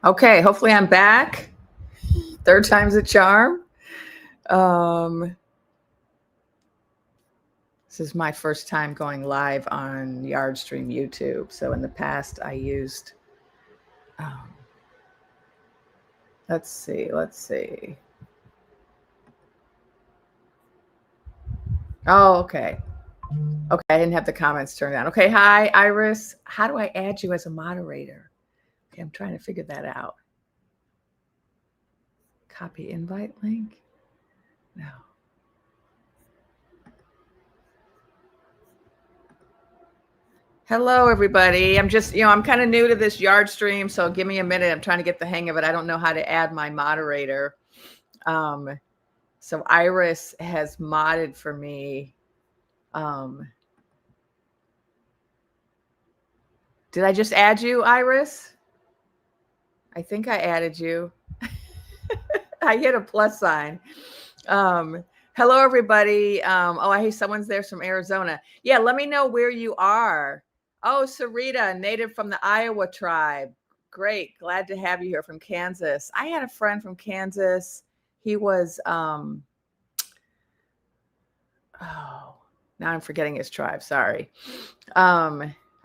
Okay, hopefully I'm back. Third time's a charm. This is my first time going live on Yardstream YouTube. So in the past I used, let's see. Oh, okay. Okay, I didn't have the comments turned on. Okay, hi, Iris. How do I add you as a moderator? Okay, I'm trying to figure that out. Copy invite link? No. Hello, everybody. I'm just, I'm kind of new to this Yardstream, so give me a minute. I'm trying to get the hang of it. I don't know how to add my moderator. So Iris has modded for me. Did I just add you, Iris? I think I added you. I hit a plus sign. Hello, everybody. I hear someone's there from Arizona. Yeah, let me know where you are. Oh, Sarita, native from the Iowa tribe. Great. Glad to have you here from Kansas. I had a friend from Kansas. He was, now I'm forgetting his tribe. Sorry.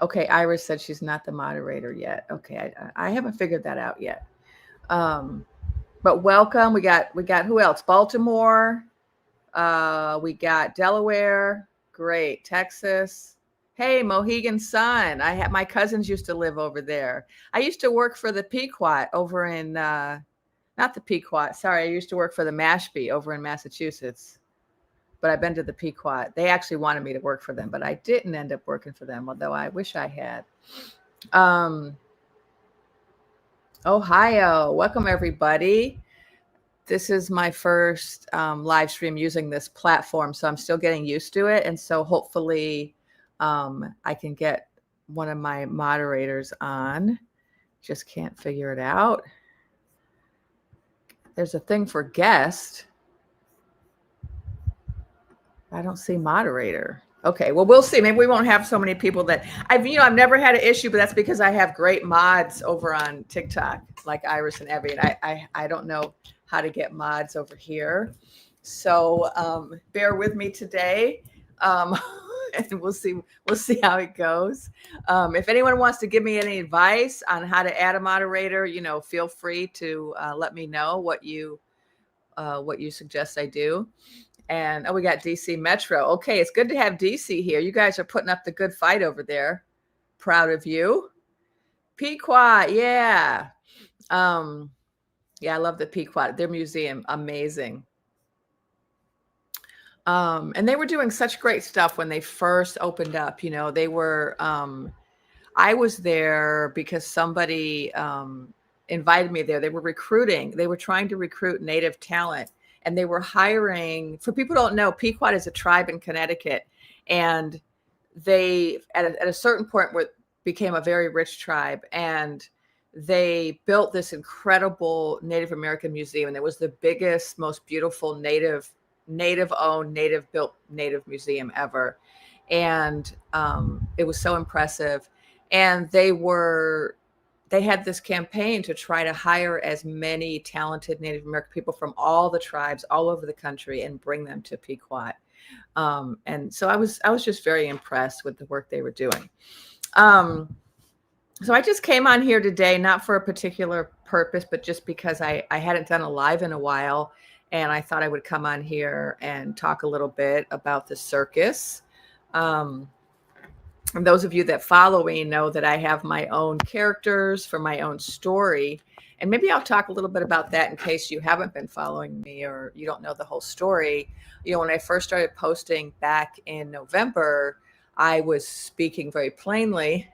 Okay, Iris said she's not the moderator yet. Okay, I haven't figured that out yet. But welcome. We got who else? Baltimore. We got Delaware. Great. Texas. Hey, Mohegan Sun. My cousins used to live over there. I used to work for the Pequot over in not the Pequot. Sorry, I used to work for the Mashpee over in Massachusetts. But I've been to the Pequot. They actually wanted me to work for them, but I didn't end up working for them, although I wish I had. Ohio. Welcome, everybody. This is my first live stream using this platform, so I'm still getting used to it. And so hopefully I can get one of my moderators on. Just can't figure it out. There's a thing for guest. I don't see moderator. Okay, well, we'll see. Maybe we won't have so many people that I've never had an issue, but that's because I have great mods over on TikTok, like Iris and Evie. And I don't know how to get mods over here. So bear with me today. And we'll see how it goes. If anyone wants to give me any advice on how to add a moderator, feel free to let me know what you suggest I do. And we got DC Metro. Okay, it's good to have DC here. You guys are putting up the good fight over there. Proud of you. Pequot, yeah. Yeah, I love the Pequot. Their museum, amazing. And they were doing such great stuff when they first opened up. They were, I was there because somebody invited me there. They were recruiting. They were trying to recruit Native talent. And they were hiring, for people who don't know, Pequot is a tribe in Connecticut. And they, at a certain point, became a very rich tribe. And they built this incredible Native American museum. And it was the biggest, most beautiful Native-owned, Native-built Native museum ever. And it was so impressive. And they had this campaign to try to hire as many talented Native American people from all the tribes all over the country and bring them to Pequot. And so I was just very impressed with the work they were doing. So I just came on here today, not for a particular purpose, but just because I hadn't done a live in a while. And I thought I would come on here and talk a little bit about the circus. And those of you that follow me know that I have my own characters for my own story. And maybe I'll talk a little bit about that in case you haven't been following me or you don't know the whole story. When I first started posting back in November, I was speaking very plainly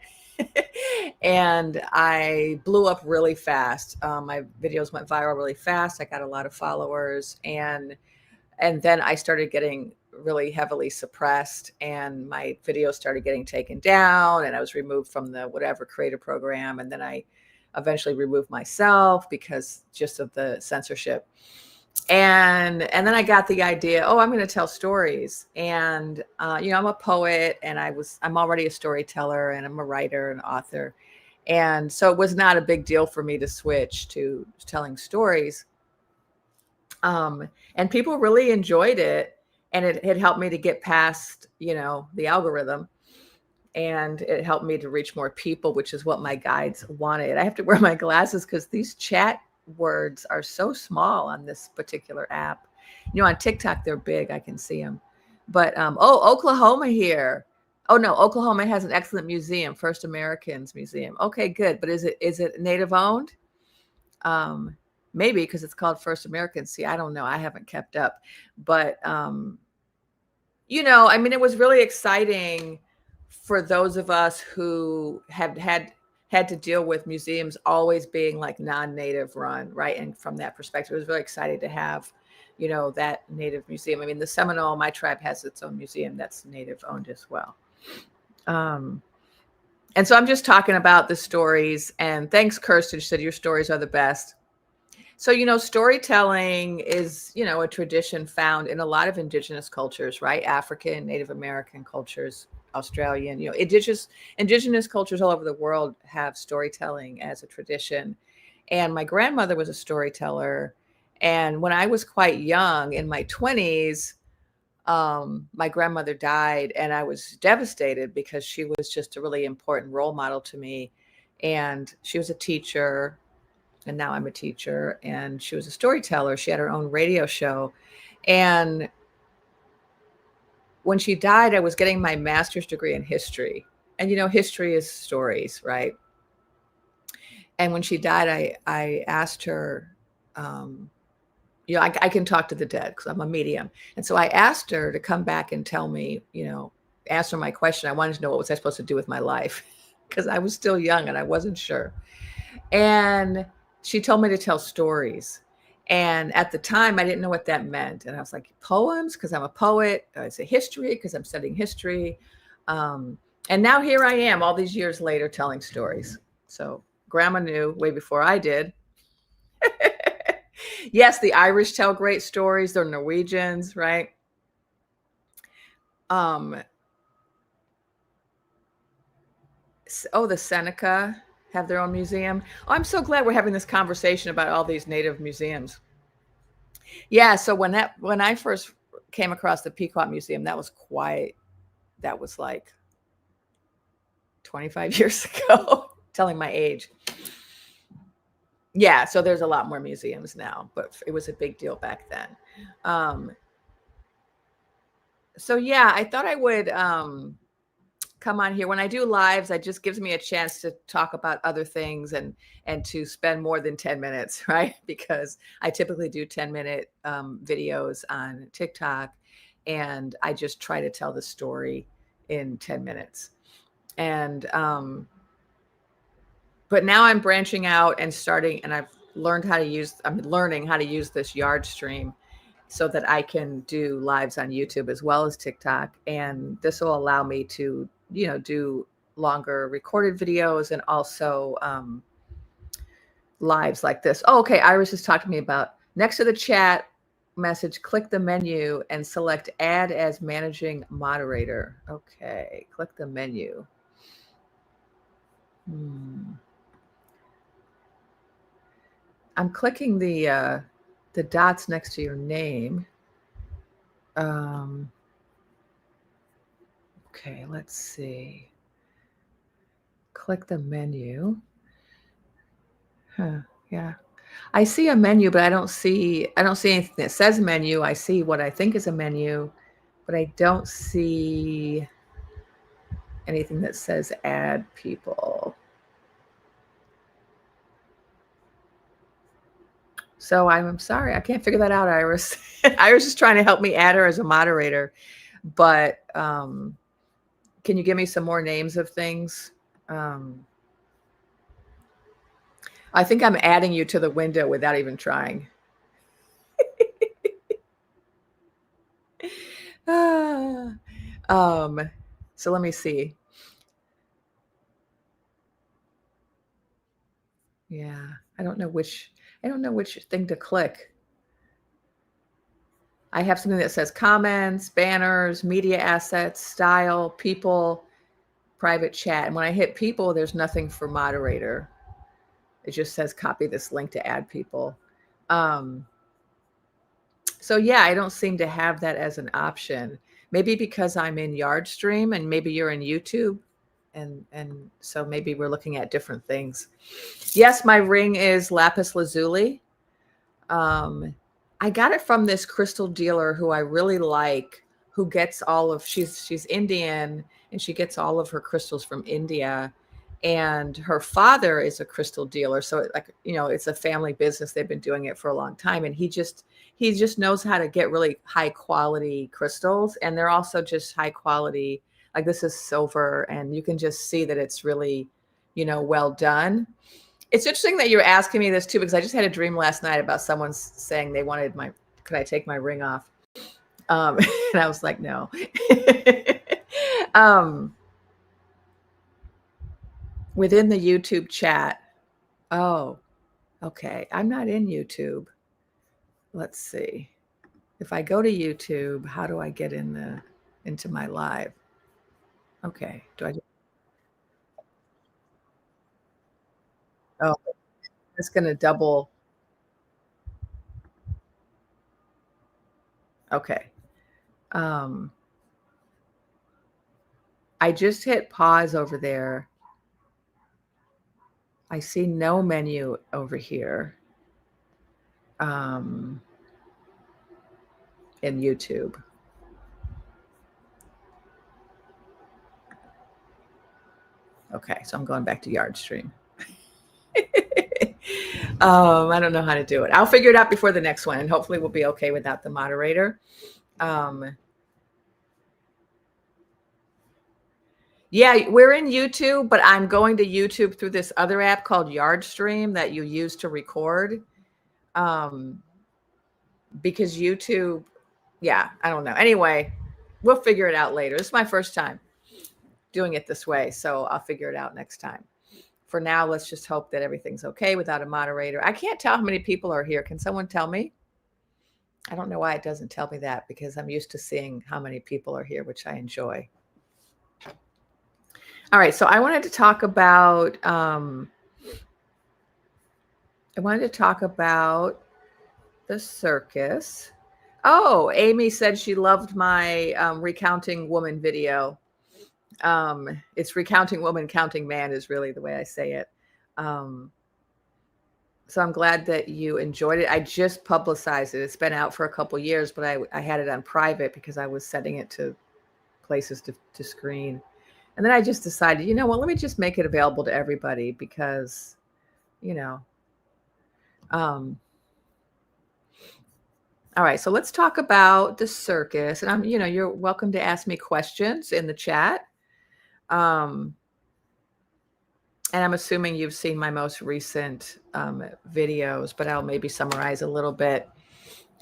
and I blew up really fast. My videos went viral really fast. I got a lot of followers and then I started getting really heavily suppressed and my videos started getting taken down and I was removed from the whatever creator program. And then I eventually removed myself because just of the censorship. And then I got the idea, I'm going to tell stories. And, I'm a poet and I'm already a storyteller and I'm a writer and author. And so it was not a big deal for me to switch to telling stories. And people really enjoyed it. And it helped me to get past, the algorithm. And it helped me to reach more people, which is what my guides wanted. I have to wear my glasses because these chat words are so small on this particular app. On TikTok, they're big. I can see them. But, Oklahoma here. Oh, no, Oklahoma has an excellent museum, First Americans Museum. Okay, good. But is it Native owned? Maybe because it's called First Americans. See, I don't know. I haven't kept up. But, it was really exciting for those of us who have had to deal with museums always being like non-native run, right? And from that perspective, it was really exciting to have, that native museum. The Seminole, my tribe, has its own museum that's native owned as well. And so I'm just talking about the stories. And thanks, Kirsten, she said your stories are the best. So, storytelling is, a tradition found in a lot of indigenous cultures, right? African, Native American cultures, Australian, indigenous cultures all over the world have storytelling as a tradition. And my grandmother was a storyteller. And when I was quite young, in my 20s, my grandmother died, and I was devastated because she was just a really important role model to me. And she was a teacher, and now I'm a teacher, and she was a storyteller. She had her own radio show. And when she died, I was getting my master's degree in history. And, history is stories, right? And when she died, I asked her, I can talk to the dead because I'm a medium. And so I asked her to come back and tell me, answer my question. I wanted to know what was I supposed to do with my life because I was still young and I wasn't sure. And she told me to tell stories. And at the time, I didn't know what that meant. And I was like, poems, because I'm a poet. I say history, because I'm studying history. And now here I am all these years later telling stories. So grandma knew way before I did. Yes, the Irish tell great stories. They're Norwegians, right? The Seneca have their own museum. Oh, I'm so glad we're having this conversation about all these native museums. Yeah, so when I first came across the Pequot Museum, that was like 25 years ago, telling my age. Yeah, so there's a lot more museums now, but it was a big deal back then. So yeah, I thought I would come on here. When I do lives, it just gives me a chance to talk about other things and to spend more than 10 minutes, right? Because I typically do 10-minute videos on TikTok, and I just try to tell the story in 10 minutes. And but now I'm branching out and starting, and I'm learning how to use this Yard stream so that I can do lives on YouTube as well as TikTok. And this will allow me to, do longer recorded videos and also lives like this. Oh, okay. Iris is talking to me about next to the chat message, click the menu and select add as managing moderator. Okay. Click the menu. I'm clicking the dots next to your name. Okay, let's see. Click the menu. Huh, yeah. I see a menu, but I don't see anything that says menu. I see what I think is a menu, but I don't see anything that says add people. So I'm sorry, I can't figure that out, Iris. Iris is trying to help me add her as a moderator, but can you give me some more names of things? I think I'm adding you to the window without even trying. So let me see. Yeah, I don't know which thing to click. I have something that says comments, banners, media assets, style, people, private chat. And when I hit people, there's nothing for moderator. It just says copy this link to add people. So yeah, I don't seem to have that as an option. Maybe because I'm in Yardstream and maybe you're in YouTube. And so maybe we're looking at different things. Yes, my ring is lapis lazuli. I got it from this crystal dealer who I really like, who gets all of, she's Indian and she gets all of her crystals from India. And her father is a crystal dealer. So like, it's a family business. They've been doing it for a long time. And he just knows how to get really high quality crystals. And they're also just high quality. Like this is silver and you can just see that it's really, well done. It's interesting that you're asking me this too, because I just had a dream last night about someone saying they wanted could I take my ring off? And I was like, no. Within the YouTube chat. Oh, okay. I'm not in YouTube. Let's see. If I go to YouTube, how do I get into my live? Okay. Oh, it's going to double. Okay. I just hit pause over there. I see no menu over here in YouTube. Okay, so I'm going back to Yardstream. I don't know how to do it. I'll figure it out before the next one, and hopefully we'll be okay without the moderator. Yeah, we're in YouTube, but I'm going to YouTube through this other app called Yardstream that you use to record. Because YouTube, yeah, I don't know. Anyway, we'll figure it out later. This is my first time doing it this way, so I'll figure it out next time. For now, let's just hope that everything's okay without a moderator. I can't tell how many people are here. Can someone tell me? I don't know why it doesn't tell me that, because I'm used to seeing how many people are here, which I enjoy. All right, so I wanted to talk about the circus. Oh, Amy said she loved my recounting woman video. It's recounting woman, counting man is really the way I say it. So I'm glad that you enjoyed it. I just publicized it. It's been out for a couple years, but I had it on private because I was sending it to places to screen. And then I just decided, let me just make it available to everybody because, all right, so let's talk about the circus. And you're welcome to ask me questions in the chat. And I'm assuming you've seen my most recent videos, but I'll maybe summarize a little bit.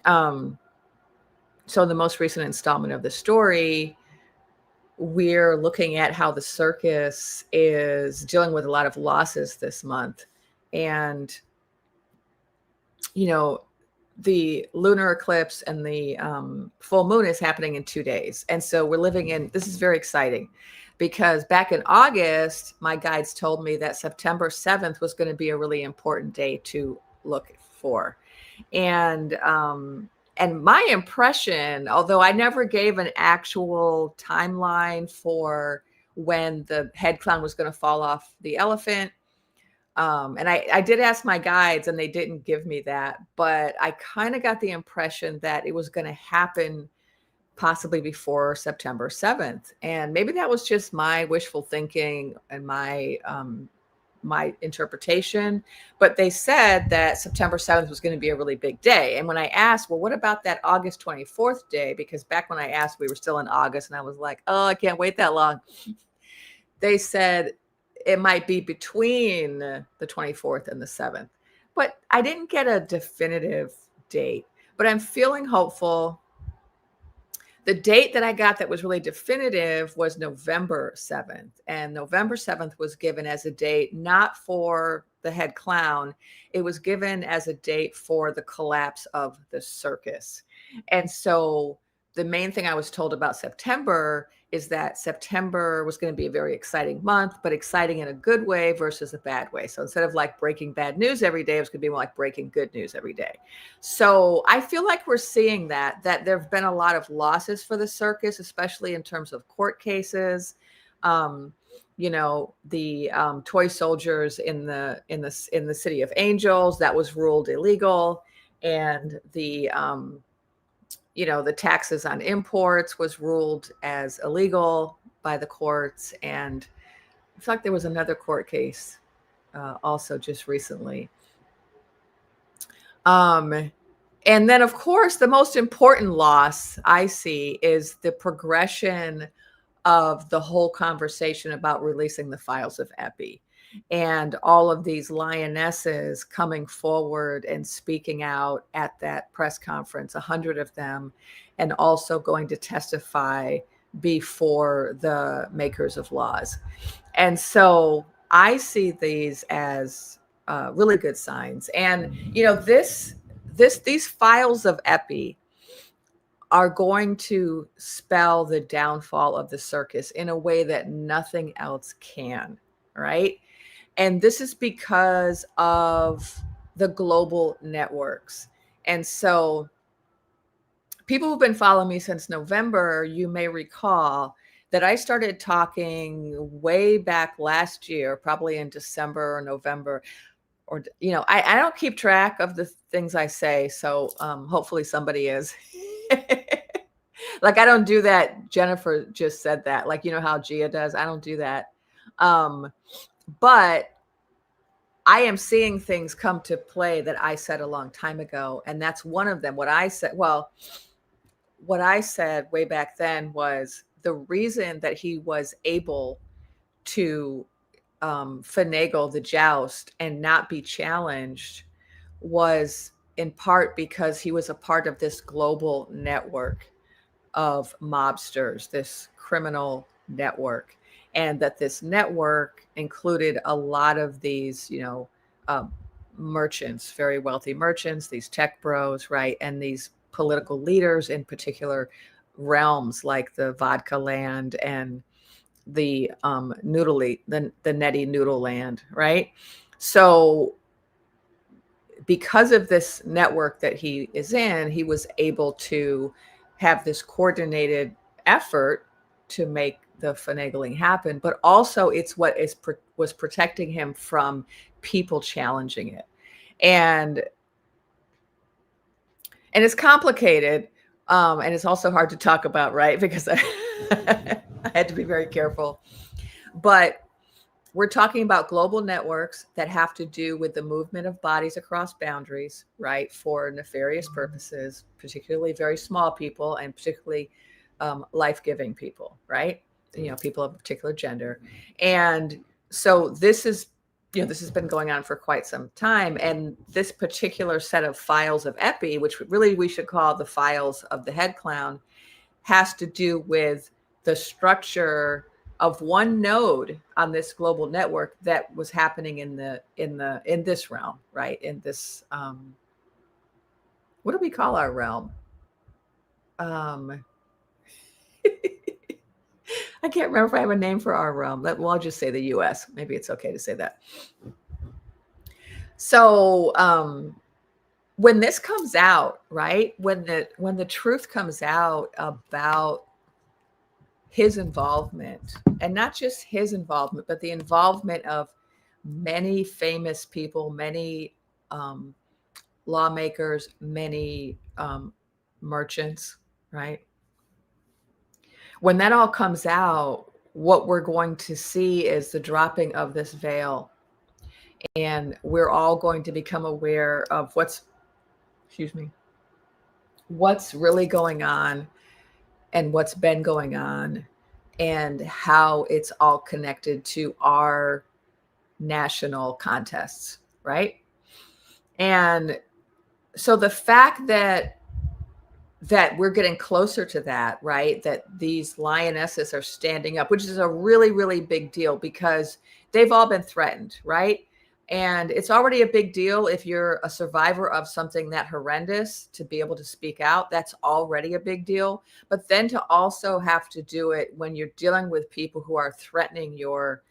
So the most recent installment of the story, we're looking at how the circus is dealing with a lot of losses this month. And, the lunar eclipse and the full moon is happening in 2 days. And so we're this is very exciting because back in August, my guides told me that September 7th was going to be a really important day to look for. And my impression, although I never gave an actual timeline for when the head clown was going to fall off the elephant, and I did ask my guides and they didn't give me that, but I kind of got the impression that it was going to happen possibly before September 7th. And maybe that was just my wishful thinking and my interpretation, but they said that September 7th was going to be a really big day. And when I asked, well, what about that August 24th day? Because back when I asked, we were still in August and I was like, oh, I can't wait that long. They said it might be between the 24th and the 7th, but I didn't get a definitive date, but I'm feeling hopeful. The date that I got that was really definitive was November 7th. And November 7th was given as a date, not for the head clown. It was given as a date for the collapse of the circus. And so the main thing I was told about September is that September was going to be a very exciting month, but exciting in a good way versus a bad way. So instead of like breaking bad news every day, it was going to be more like breaking good news every day. So I feel like we're seeing that there have been a lot of losses for the circus, especially in terms of court cases. You know, the toy soldiers in the City of Angels, that was ruled illegal, and the you know, the taxes on imports was ruled as illegal by the courts. And I feel like there was another court case also just recently. And then, of course, the most important loss I see is the progression of the whole conversation about releasing the files of Epi, and all of these lionesses coming forward and speaking out at that press conference, 100 of them, and also going to testify before the makers of laws. And so I see these as really good signs. And, you know, these files of Epi are going to spell the downfall of the circus in a way that nothing else can, right? And this is because of the global networks. And so people who've been following me since November, you may recall that I started talking way back last year, probably in December or November, or, you know, I don't keep track of the things I say. So hopefully somebody is. Like, I don't do that. Jennifer just said that, like, you know how Gia does. I don't do that. But I am seeing things come to play that I said a long time ago. And that's one of them. What I said way back then was the reason that he was able to finagle the joust and not be challenged was in part because he was a part of this global network of mobsters, this criminal network, and that this network included a lot of these, you know, merchants, very wealthy merchants, these tech bros, right? And these political leaders in particular realms like the vodka land and the the Netty Noodle land, right? So because of this network that he is in, he was able to have this coordinated effort to make the finagling happen, but also it's what was protecting him from people challenging it. And it's complicated, and it's also hard to talk about, right? Because I had to be very careful. But we're talking about global networks that have to do with the movement of bodies across boundaries, right, for nefarious purposes, particularly very small people and particularly life-giving people, right? You know, people of a particular gender. And so this is, you know, this has been going on for quite some time. And this particular set of files of Epi, which really we should call the files of the head clown, has to do with the structure of one node on this global network that was happening in this realm, right? In this, what do we call our realm? I can't remember if I have a name for our realm. Well, I'll just say the US. Maybe it's okay to say that. So when this comes out, right? When the truth comes out about his involvement, and not just his involvement, but the involvement of many famous people, many lawmakers, many merchants, right? When that all comes out, what we're going to see is the dropping of this veil. And we're all going to become aware of what's really going on and what's been going on and how it's all connected to our national contests, right? And so the fact that we're getting closer to that, right? That these lionesses are standing up, which is a really, really big deal because they've all been threatened, right? And it's already a big deal if you're a survivor of something that horrendous to be able to speak out. That's already a big deal. But then to also have to do it when you're dealing with people who are threatening your,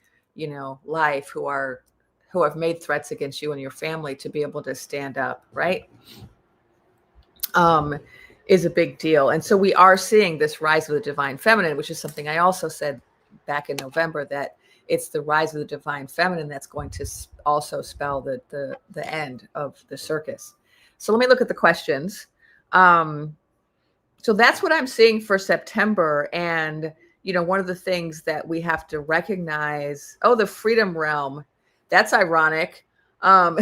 life, who have made threats against you and your family, to be able to stand up, right? Is a big deal. And so we are seeing this rise of the divine feminine, which is something I also said back in November, that it's the rise of the divine feminine that's going to also spell the end of the circus. So let me look at the questions. So that's what I'm seeing for September. And, one of the things that we have to recognize, the freedom realm, that's ironic. Alma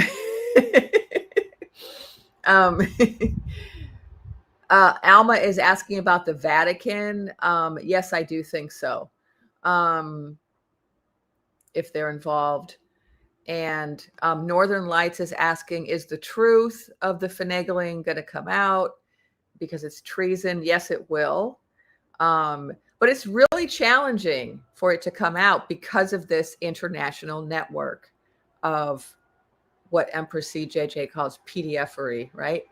is asking about the Vatican. Yes, I do think so. If they're involved. And Northern Lights is asking, is the truth of the finagling going to come out because it's treason? Yes, it will. But it's really challenging for it to come out because of this international network of what Empress CJJ calls PDFery, right?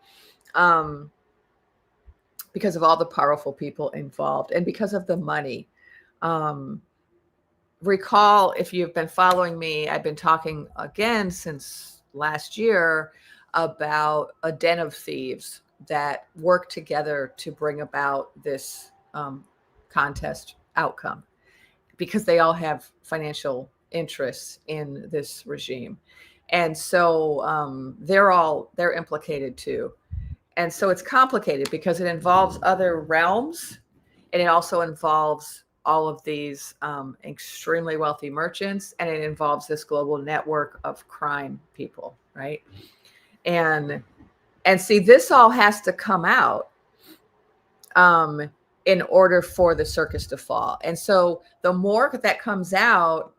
Because of all the powerful people involved and because of the money. Recall, if you've been following me, I've been talking again since last year about a den of thieves that work together to bring about this contest outcome, because they all have financial interests in this regime. And so they're implicated too. And so it's complicated because it involves other realms, and it also involves all of these extremely wealthy merchants, and it involves this global network of crime people, right? And see, this all has to come out in order for the circus to fall. And so the more that comes out,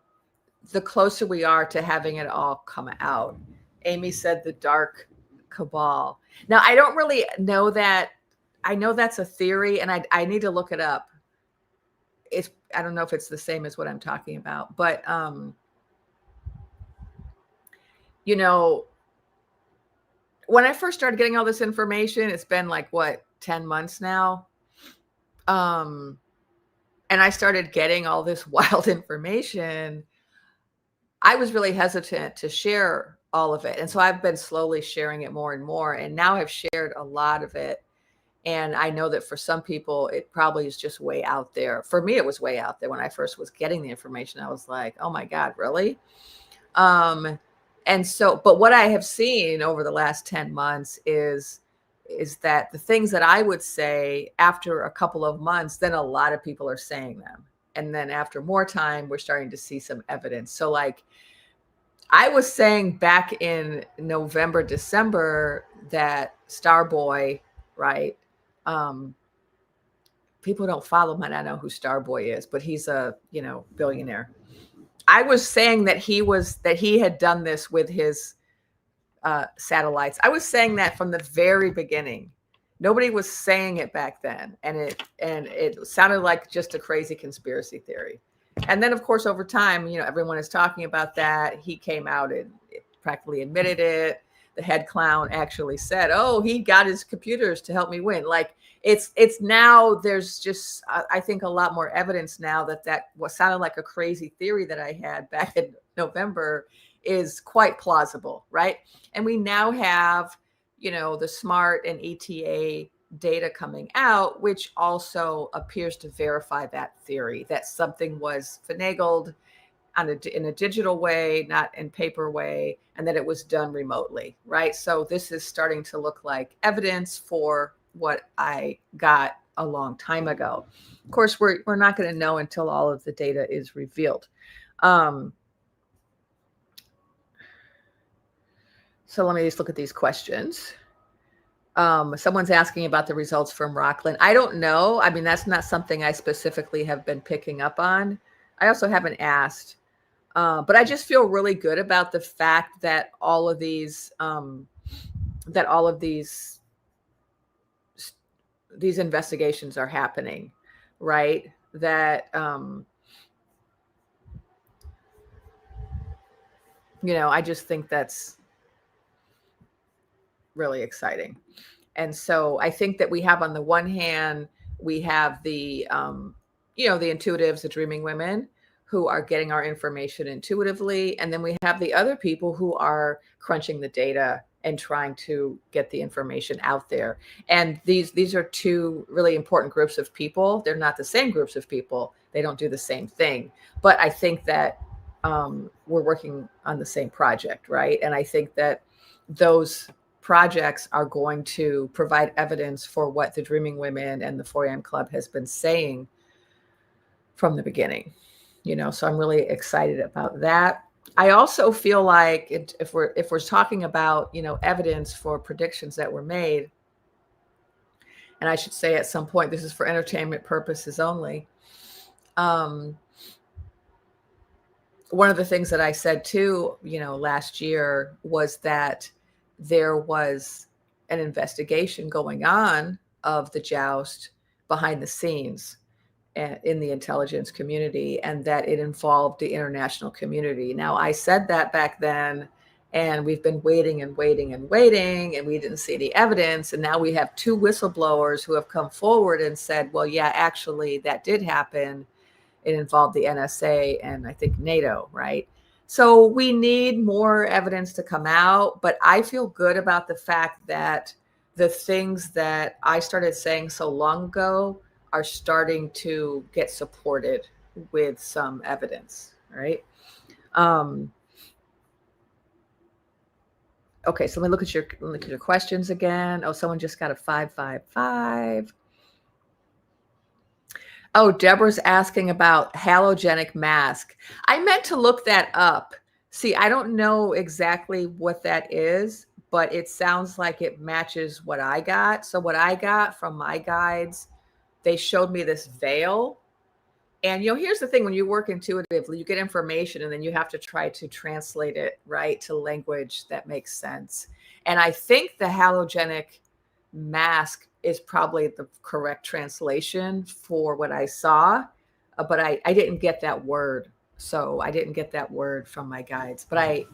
the closer we are to having it all come out. Amy said the dark cabal. Now, I don't really know that. I know that's a theory, and I need to look it up. I don't know if it's the same as what I'm talking about, but when I first started getting all this information, it's been like 10 months now. And I started getting all this wild information. I was really hesitant to share all of it. And so I've been slowly sharing it more and more. And now I've shared a lot of it. And I know that for some people, it probably is just way out there. For me, it was way out there when I first was getting the information. I was like, oh my God, really? And so, but what I have seen over the last 10 months is that the things that I would say after a couple of months, then a lot of people are saying them. And then after more time, we're starting to see some evidence. So like I was saying back in November, December, that Starboy, right? People don't follow might not know who Starboy is, but he's a, billionaire. I was saying that he had done this with his satellites. I was saying that from the very beginning. Nobody was saying it back then, and it sounded like just a crazy conspiracy theory. And then, of course, over time, everyone is talking about that. He came out and practically admitted it. The head clown actually said, "Oh, he got his computers to help me win." Like it's now there's just I think a lot more evidence now that what sounded like a crazy theory that I had back in November is quite plausible, right? And we now have, the SMART and ETA data coming out, which also appears to verify that theory that something was finagled in a digital way, not in paper way, and that it was done remotely, right? So this is starting to look like evidence for what I got a long time ago. Of course, we're not going to know until all of the data is revealed. So let me just look at these questions. Someone's asking about the results from Rockland. I don't know. I mean, that's not something I specifically have been picking up on. I also haven't asked. But I just feel really good about the fact that all of these investigations are happening, right? That I just think that's really exciting. And so I think that we have, on the one hand, we have the the intuitives, the dreaming women, who are getting our information intuitively, and then we have the other people who are crunching the data and trying to get the information out there. And these are two really important groups of people. They're not the same groups of people. They don't do the same thing. But I think that we're working on the same project, right? And I think that those projects are going to provide evidence for what the Dreaming Women and the 4am Club has been saying from the beginning. So I'm really excited about that. I also feel like if we're talking about evidence for predictions that were made, and I should say at some point, this is for entertainment purposes only. One of the things that I said too, last year, was that there was an investigation going on of the joust behind the scenes in the intelligence community, and that it involved the international community. Now, I said that back then, and we've been waiting and waiting and waiting, and we didn't see any evidence. And now we have two whistleblowers who have come forward and said, well, yeah, actually, that did happen. It involved the NSA and I think NATO, right? So we need more evidence to come out, but I feel good about the fact that the things that I started saying so long ago are starting to get supported with some evidence, right? Okay, so let me look at your questions again. Oh, someone just got a 555. Oh, Deborah's asking about halogenic mask. I meant to look that up. See, I don't know exactly what that is, but it sounds like it matches what I got. So what I got from my guides, they showed me this veil. And, here's the thing. When you work intuitively, you get information and then you have to try to translate it, right, to language that makes sense. And I think the halogenic mask is probably the correct translation for what I saw, but I didn't get that word. So I didn't get that word from my guides, but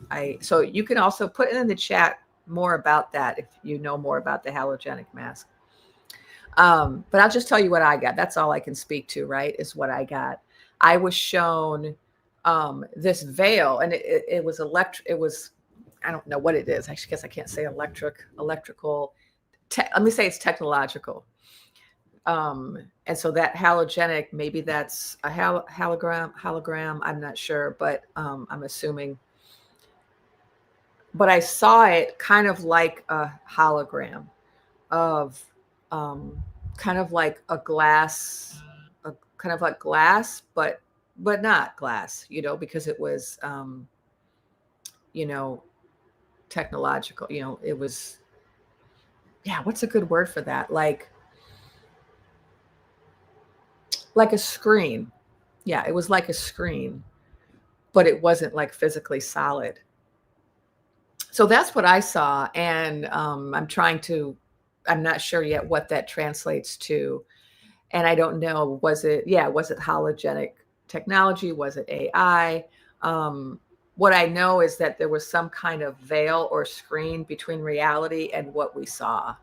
so you can also put it in the chat more about that if you know more about the halogenic mask. But I'll just tell you what I got. That's all I can speak to, right, is what I got. I was shown this veil, and it was it was, I don't know what it is. I guess I can't say electrical. Let me say it's technological. And so that halogenic, maybe that's a hologram. I'm not sure, but I'm assuming. But I saw it kind of like a hologram of kind of like a glass, kind of like glass, but not glass, because it was, technological. It was, yeah, what's a good word for that? Like a screen. Yeah, it was like a screen, but it wasn't like physically solid. So that's what I saw. And I'm not sure yet what that translates to. And I don't know, was it halogenic technology? Was it AI? What I know is that there was some kind of veil or screen between reality and what we saw.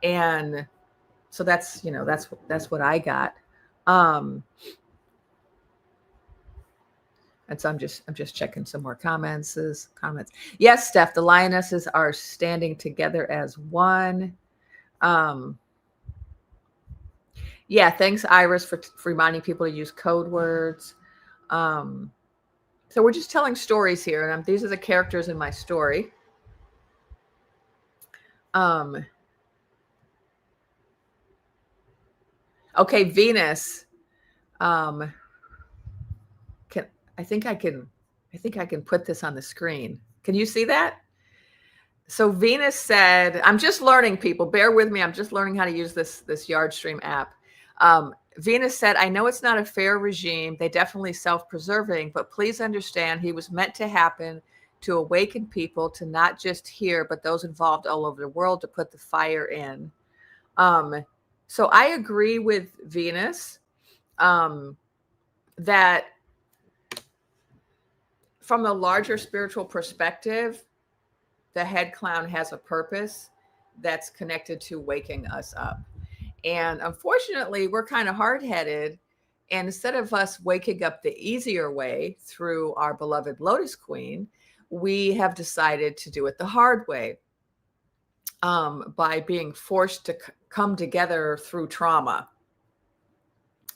And so that's what I got. And so I'm just checking some more comments. Yes, Steph, the lionesses are standing together as one. Yeah, thanks, Iris, for reminding people to use code words. So we're just telling stories here, and these are the characters in my story. Okay, Venus. I think I can put this on the screen. Can you see that? So Venus said, I'm just learning, people. Bear with me. I'm just learning how to use this Yardstream app. Venus said, I know it's not a fair regime. They definitely self-preserving, but please understand he was meant to happen to awaken people to not just here, but those involved all over the world to put the fire in. So I agree with Venus that from the larger spiritual perspective, the head clown has a purpose that's connected to waking us up. And unfortunately, we're kind of hard-headed. And instead of us waking up the easier way through our beloved Lotus Queen, we have decided to do it the hard way, by being forced to come together through trauma.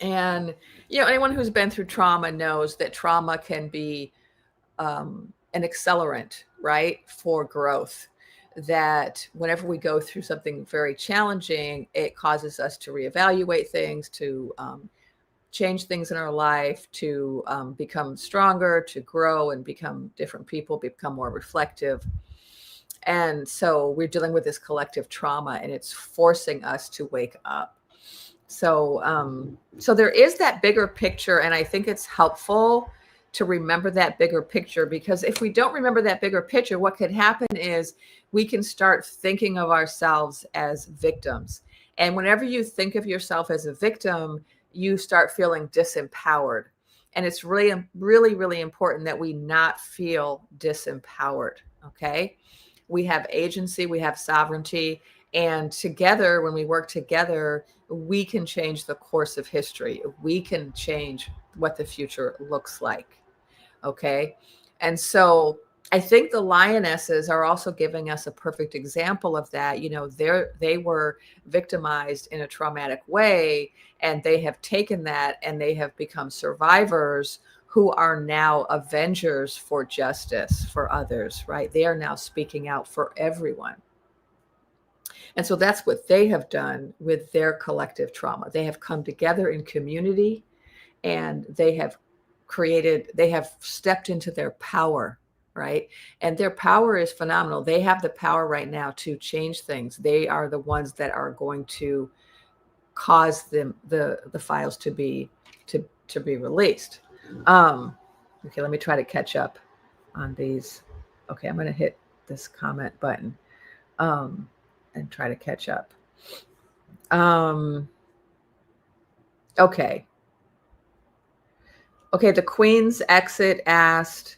And, anyone who's been through trauma knows that trauma can be an accelerant, right, for growth. That whenever we go through something very challenging, it causes us to reevaluate things, to change things in our life, to become stronger, to grow and become different people, become more reflective. And so we're dealing with this collective trauma, and it's forcing us to wake up. So there is that bigger picture, and I think it's helpful to remember that bigger picture, because if we don't remember that bigger picture, what could happen is we can start thinking of ourselves as victims. And whenever you think of yourself as a victim, you start feeling disempowered. And it's really, really, really important that we not feel disempowered. Okay. We have agency, we have sovereignty, and together, when we work together, we can change the course of history. We can change what the future looks like. Okay. And so I think the lionesses are also giving us a perfect example of that. They were victimized in a traumatic way, and they have taken that and they have become survivors who are now avengers for justice for others, right? They are now speaking out for everyone. And so that's what they have done with their collective trauma. They have come together in community, and they have stepped into their power, right? And their power is phenomenal. They have the power right now to change things. They are the ones that are going to cause the files to be released. Okay, let me try to catch up on these. Okay, I'm going to hit this comment button and try to catch up. Okay. Okay, the Queen's Exit asked,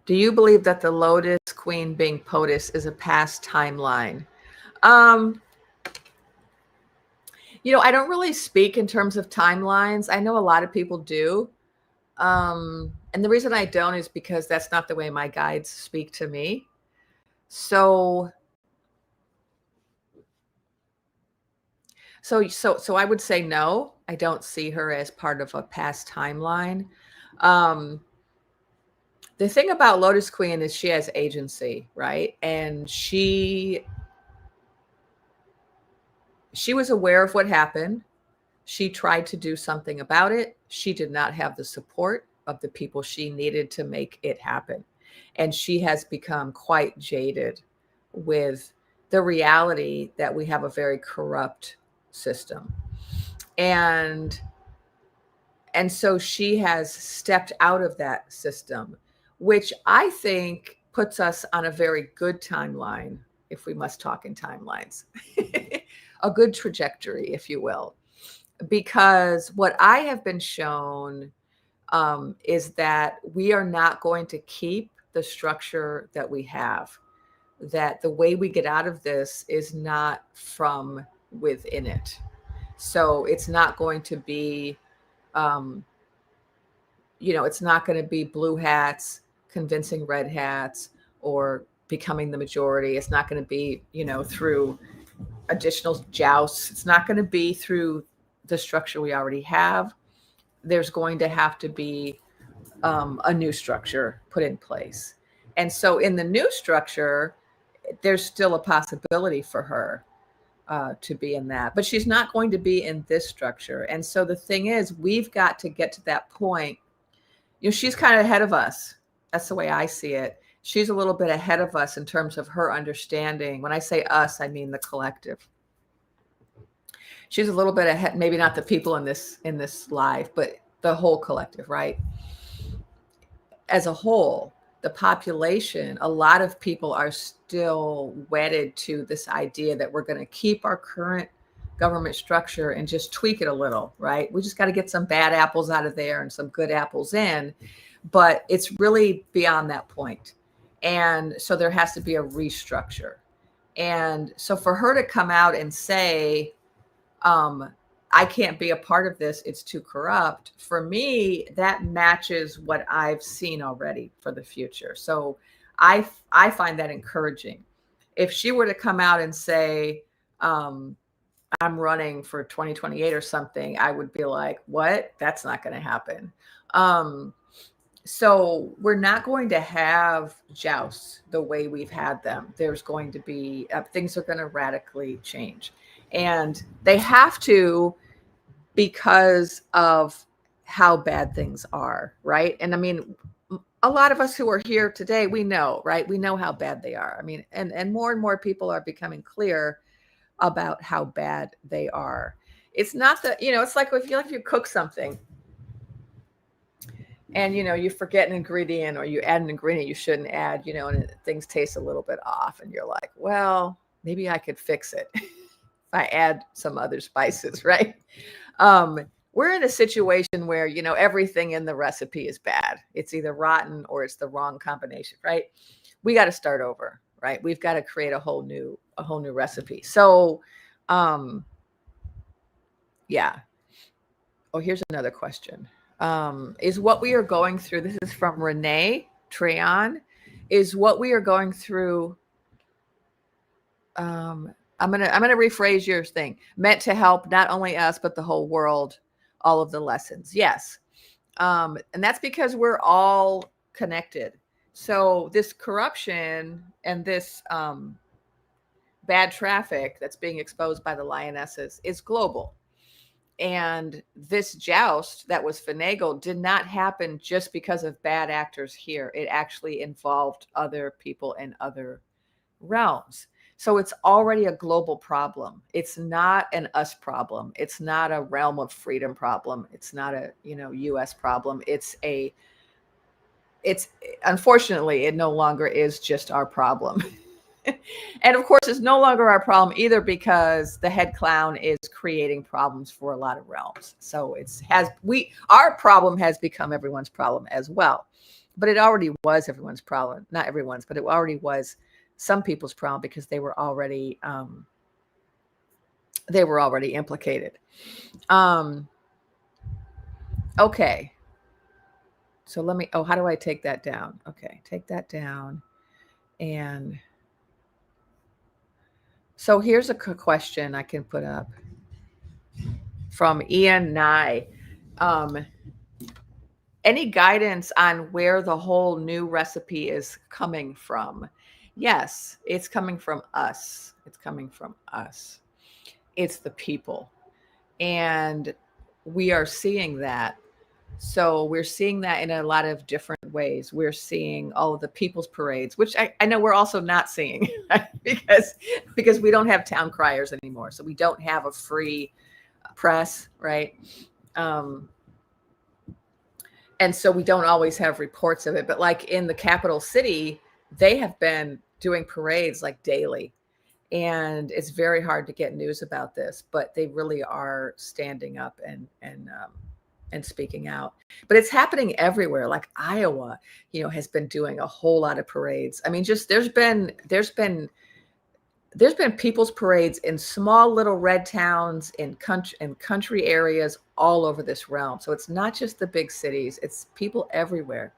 do you believe that the Lotus Queen being POTUS is a past timeline? I don't really speak in terms of timelines. I know a lot of people do. And the reason I don't is because that's not the way my guides speak to me. So I would say no, I don't see her as part of a past timeline. The thing about Lotus Queen is she has agency, right? And she was aware of what happened. She tried to do something about it. She did not have the support of the people she needed to make it happen. And she has become quite jaded with the reality that we have a very corrupt system. And so she has stepped out of that system, which I think puts us on a very good timeline, if we must talk in timelines, a good trajectory, if you will. Because what I have been shown is that we are not going to keep the structure that we have, that the way we get out of this is not from within it. So it's not going to be, it's not going to be blue hats convincing red hats or becoming the majority. It's not going to be, through additional jousts. It's not going to be through the structure we already have. There's going to have to be a new structure put in place. And so in the new structure, there's still a possibility for her to be in that, but she's not going to be in this structure. And so the thing is, we've got to get to that point. She's kind of ahead of us. That's the way I see it. She's a little bit ahead of us in terms of her understanding. When I say us, I mean the collective. She's a little bit ahead, maybe not the people in this live, but the whole collective, right? As a whole, the population, a lot of people are still wedded to this idea that we're going to keep our current government structure and just tweak it a little, right? We just got to get some bad apples out of there and some good apples in, but it's really beyond that point. And so there has to be a restructure. And so for her to come out and say, I can't be a part of this, it's too corrupt, for me, that matches what I've seen already for the future. So I find that encouraging. If she were to come out and say, I'm running for 2028 or something, I would be like, what? That's not going to happen. So we're not going to have jousts the way we've had them. There's going to be, things are going to radically change. And they have to, because of how bad things are, right? And I mean, a lot of us who are here today, we know, right? We know how bad they are. I mean, and more people are becoming clear about how bad they are. It's not that, it's like if you cook something and, you forget an ingredient or you add an ingredient you shouldn't add, and things taste a little bit off and you're like, well, maybe I could fix it if I add some other spices, right? We're in a situation where, everything in the recipe is bad. It's either rotten or it's the wrong combination, right? We got to start over, right? We've got to create a whole new recipe. So, yeah. Oh, here's another question. Is what we are going through, this is from Renee Treon, is what we are going through, I'm gonna rephrase your thing, meant to help not only us, but the whole world, all of the lessons. Yes. And that's because we're all connected. So this corruption and this bad traffic that's being exposed by the lionesses is global. And this joust that was finagled did not happen just because of bad actors here. It actually involved other people in other realms. So it's already a global problem. It's not an us problem. It's not a realm of freedom problem. It's not a, US problem. It's unfortunately, it no longer is just our problem. And of course, it's no longer our problem either, because the head clown is creating problems for a lot of realms. So our problem has become everyone's problem as well. But it already was everyone's problem, not everyone's, but it already was some people's problem because they were already implicated. Okay. So how do I take that down? Okay, take that down. And so here's a question I can put up from Ian Nye. Any guidance on where the whole new recipe is coming from? Yes, it's coming from us. It's coming from us. It's the people. And we are seeing that. So we're seeing that in a lot of different ways. We're seeing all of the people's parades, which I know we're also not seeing because we don't have town criers anymore. So we don't have a free press, right? And so we don't always have reports of it. But like in the capital city, they have been doing parades like daily. And it's very hard to get news about this, but they really are standing up and speaking out. But it's happening everywhere. Like Iowa, has been doing a whole lot of parades. I mean, just there's been people's parades in small little red towns in country areas all over this realm. So it's not just the big cities, it's people everywhere.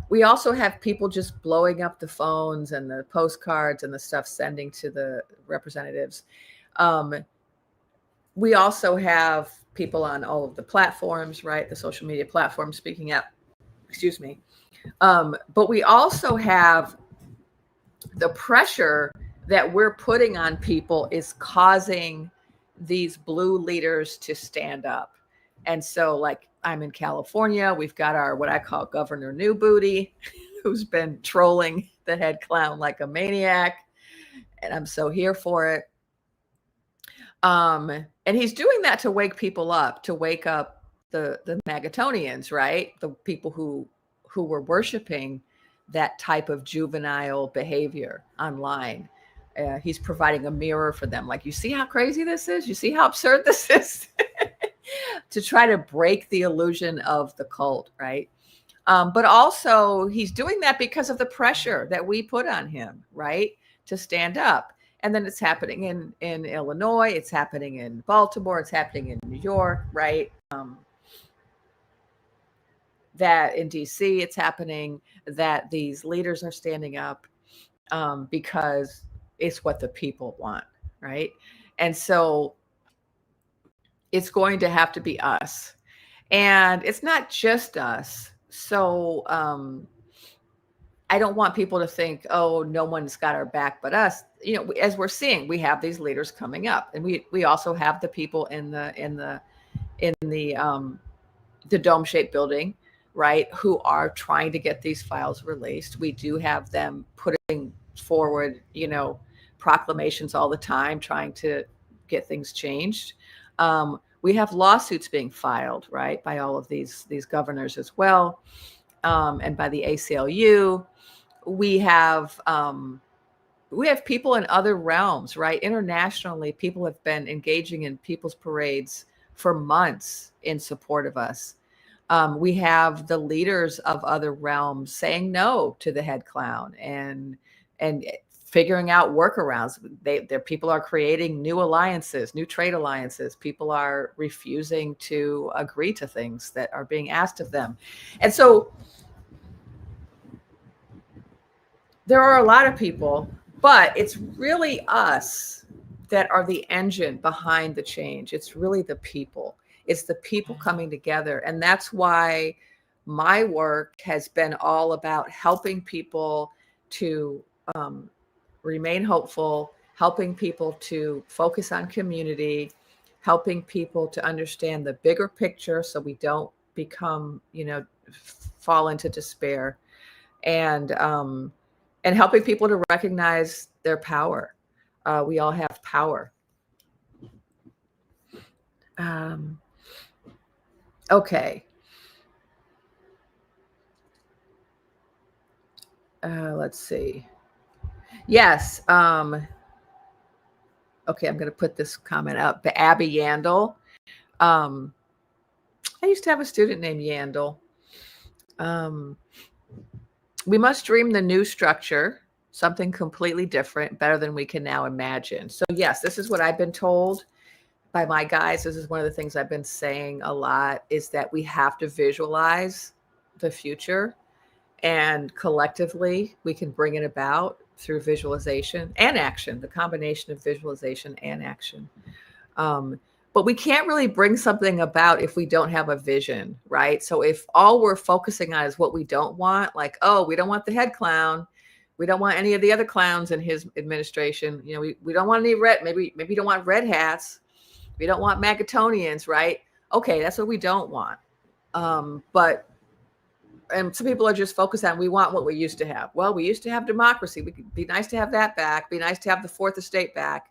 We also have people just blowing up the phones and the postcards and the stuff sending to the representatives. We also have people on all of the platforms, right? The social media platforms speaking up, excuse me. But we also have the pressure that we're putting on people is causing these blue leaders to stand up. And so like I'm in California, we've got our, what I call Governor New Booty, who's been trolling the head clown like a maniac. And I'm so here for it. And he's doing that to wake people up, to wake up the Magatonians, right? The people who were worshiping that type of juvenile behavior online. he's providing a mirror for them. Like, you see how crazy this is? You see how absurd this is? To try to break the illusion of the cult, right? But also he's doing that because of the pressure that we put on him, right? To stand up. And then it's happening in Illinois, it's happening in Baltimore, it's happening in New York, right? That in DC, it's happening, that these leaders are standing up because it's what the people want, right? And so it's going to have to be us. And it's not just us. So I don't want people to think, oh, no one's got our back but us. You know, as we're seeing, we have these leaders coming up, and we also have the people in the dome-shaped building, right, who are trying to get these files released. We do have them putting forward, proclamations all the time, trying to get things changed. We have lawsuits being filed, right, by all of these governors as well, and by the ACLU. We have people in other realms, right? Internationally, people have been engaging in people's parades for months in support of us. We have the leaders of other realms saying no to the head clown and figuring out workarounds. Their people are creating new alliances, new trade alliances. People are refusing to agree to things that are being asked of them. And so there are a lot of people, but it's really us that are the engine behind the change. It's really the people. It's the people coming together. And that's why my work has been all about helping people to remain hopeful, helping people to focus on community, helping people to understand the bigger picture so we don't become, fall into despair, and helping people to recognize their power. We all have power. Okay. Let's see. Yes. Okay, I'm going to put this comment up. The Abby Yandel. I used to have a student named Yandel. We must dream the new structure, something completely different, better than we can now imagine. So yes, this is what I've been told by my guys. This is one of the things I've been saying a lot, is that we have to visualize the future, and collectively we can bring it about through visualization and action, the combination of visualization and action. But we can't really bring something about if we don't have a vision, right? So if all we're focusing on is what we don't want, like, oh, we don't want the head clown, we don't want any of the other clowns in his administration, we don't want any red, maybe you don't want red hats, we don't want Magatonians, right? Okay, that's what we don't want. And some people are just focused on, we want what we used to have. Well, we used to have democracy. We could be nice to have that back, be nice to have the fourth estate back.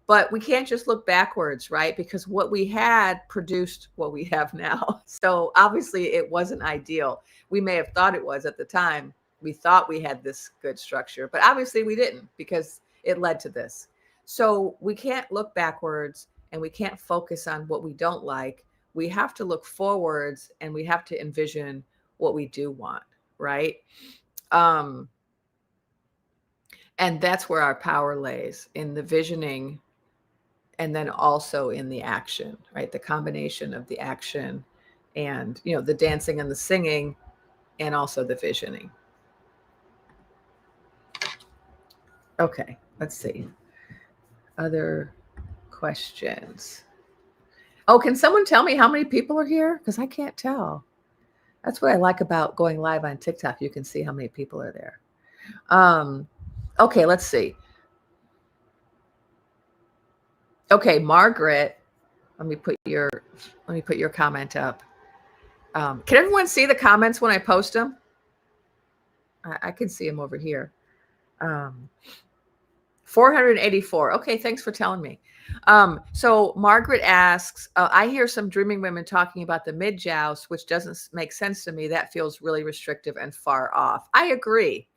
But we can't just look backwards, right? Because what we had produced what we have now. So obviously it wasn't ideal. We may have thought it was at the time. We thought we had this good structure, but obviously we didn't, because it led to this. So we can't look backwards, and we can't focus on what we don't like. We have to look forwards, and we have to envision what we do want, right? And that's where our power lays, in the visioning, and then also in the action, right? The combination of the action and, the dancing and the singing, and also the visioning. Okay, let's see. Other questions? Oh, can someone tell me how many people are here? Because I can't tell. That's what I like about going live on TikTok. You can see how many people are there. Okay, let's see. Okay, Margaret, let me put your comment up. Can everyone see the comments when I post them? I can see them over here. 484. Okay, thanks for telling me. So Margaret asks, I hear some dreaming women talking about the mid-joust, which doesn't make sense to me. That feels really restrictive and far off. I agree.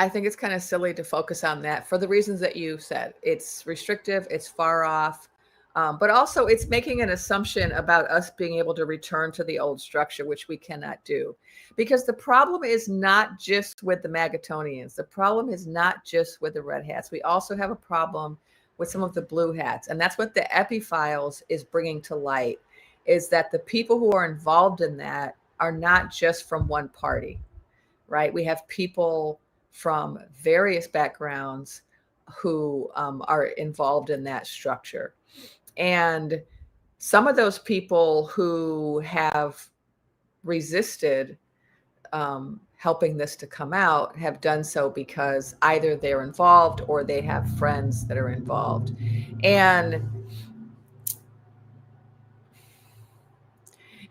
I think it's kind of silly to focus on that for the reasons that you said. It's restrictive, it's far off, but also it's making an assumption about us being able to return to the old structure, which we cannot do. Because the problem is not just with the Magatonians. The problem is not just with the red hats. We also have a problem with some of the blue hats. And that's what the Epi-Files is bringing to light, is that the people who are involved in that are not just from one party, right? We have people from various backgrounds who are involved in that structure. And some of those people who have resisted helping this to come out have done so because either they're involved or they have friends that are involved. And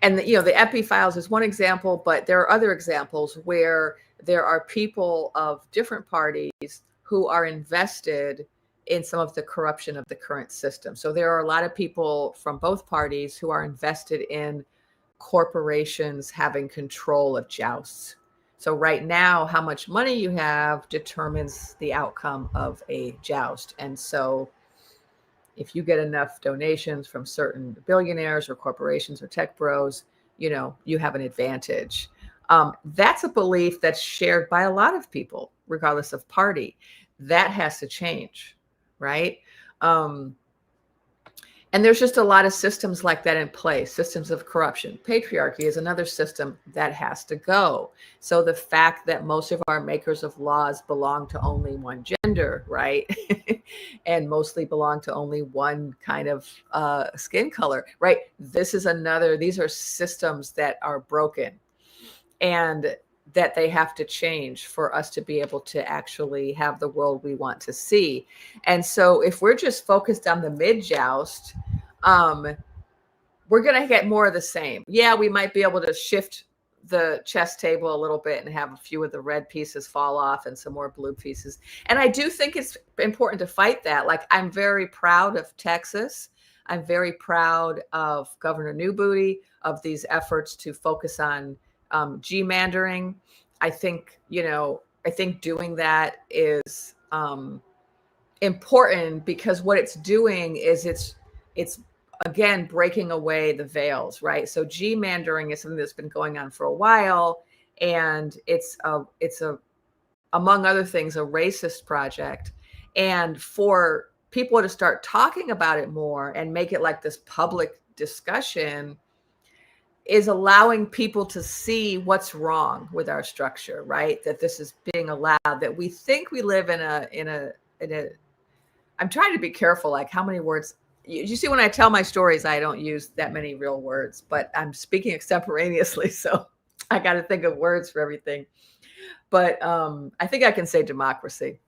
the Epi-Files is one example, but there are other examples where there are people of different parties who are invested in some of the corruption of the current system. So there are a lot of people from both parties who are invested in corporations having control of jousts. So right now, how much money you have determines the outcome of a joust. And so if you get enough donations from certain billionaires or corporations or tech bros, you have an advantage. That's a belief that's shared by a lot of people, regardless of party. That has to change, right? And there's just a lot of systems like that in place, systems of corruption. Patriarchy is another system that has to go. So the fact that most of our makers of laws belong to only one gender, right? And mostly belong to only one kind of skin color, right? These are systems that are broken and that they have to change for us to be able to actually have the world we want to see. And so if we're just focused on the mid-joust, we're going to get more of the same. Yeah, we might be able to shift the chess table a little bit and have a few of the red pieces fall off and some more blue pieces. And I do think it's important to fight that. Like, I'm very proud of Texas. I'm very proud of Governor Newbooty, of these efforts to focus on gerrymandering. I think doing that is important, because what it's doing is it's again breaking away the veils, right? So gerrymandering is something that's been going on for a while, and it's among other things a racist project. And for people to start talking about it more and make it like this public discussion is allowing people to see what's wrong with our structure, right? That this is being allowed, that we think we live in a I'm trying to be careful, like how many words you see when I tell my stories, I don't use that many real words, but I'm speaking extemporaneously. So I got to think of words for everything. But I think I can say democracy.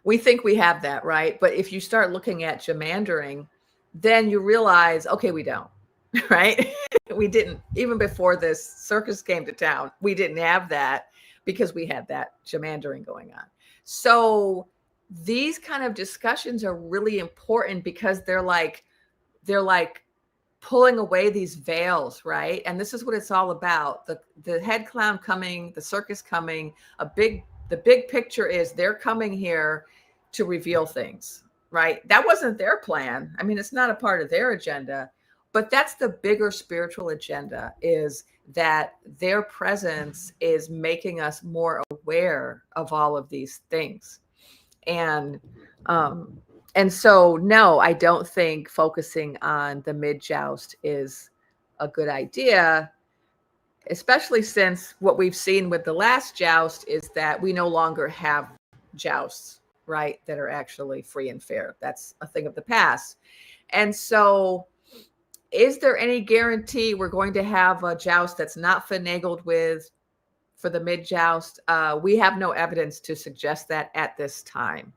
We think we have that, right? But if you start looking at gerrymandering, then you realize, okay, we don't. Right? We didn't, even before this circus came to town, we didn't have that because we had that gerrymandering going on. So these kind of discussions are really important because they're like pulling away these veils, right? And this is what it's all about. The head clown coming, the circus coming, the big picture is they're coming here to reveal things, right? That wasn't their plan. I mean, it's not a part of their agenda. But that's the bigger spiritual agenda, is that their presence is making us more aware of all of these things. And so, no, I don't think focusing on the mid-joust is a good idea, especially since what we've seen with the last joust is that we no longer have jousts, right, that are actually free and fair. That's a thing of the past. And so, is there any guarantee we're going to have a joust that's not finagled with for the mid-joust? We have no evidence to suggest that at this time.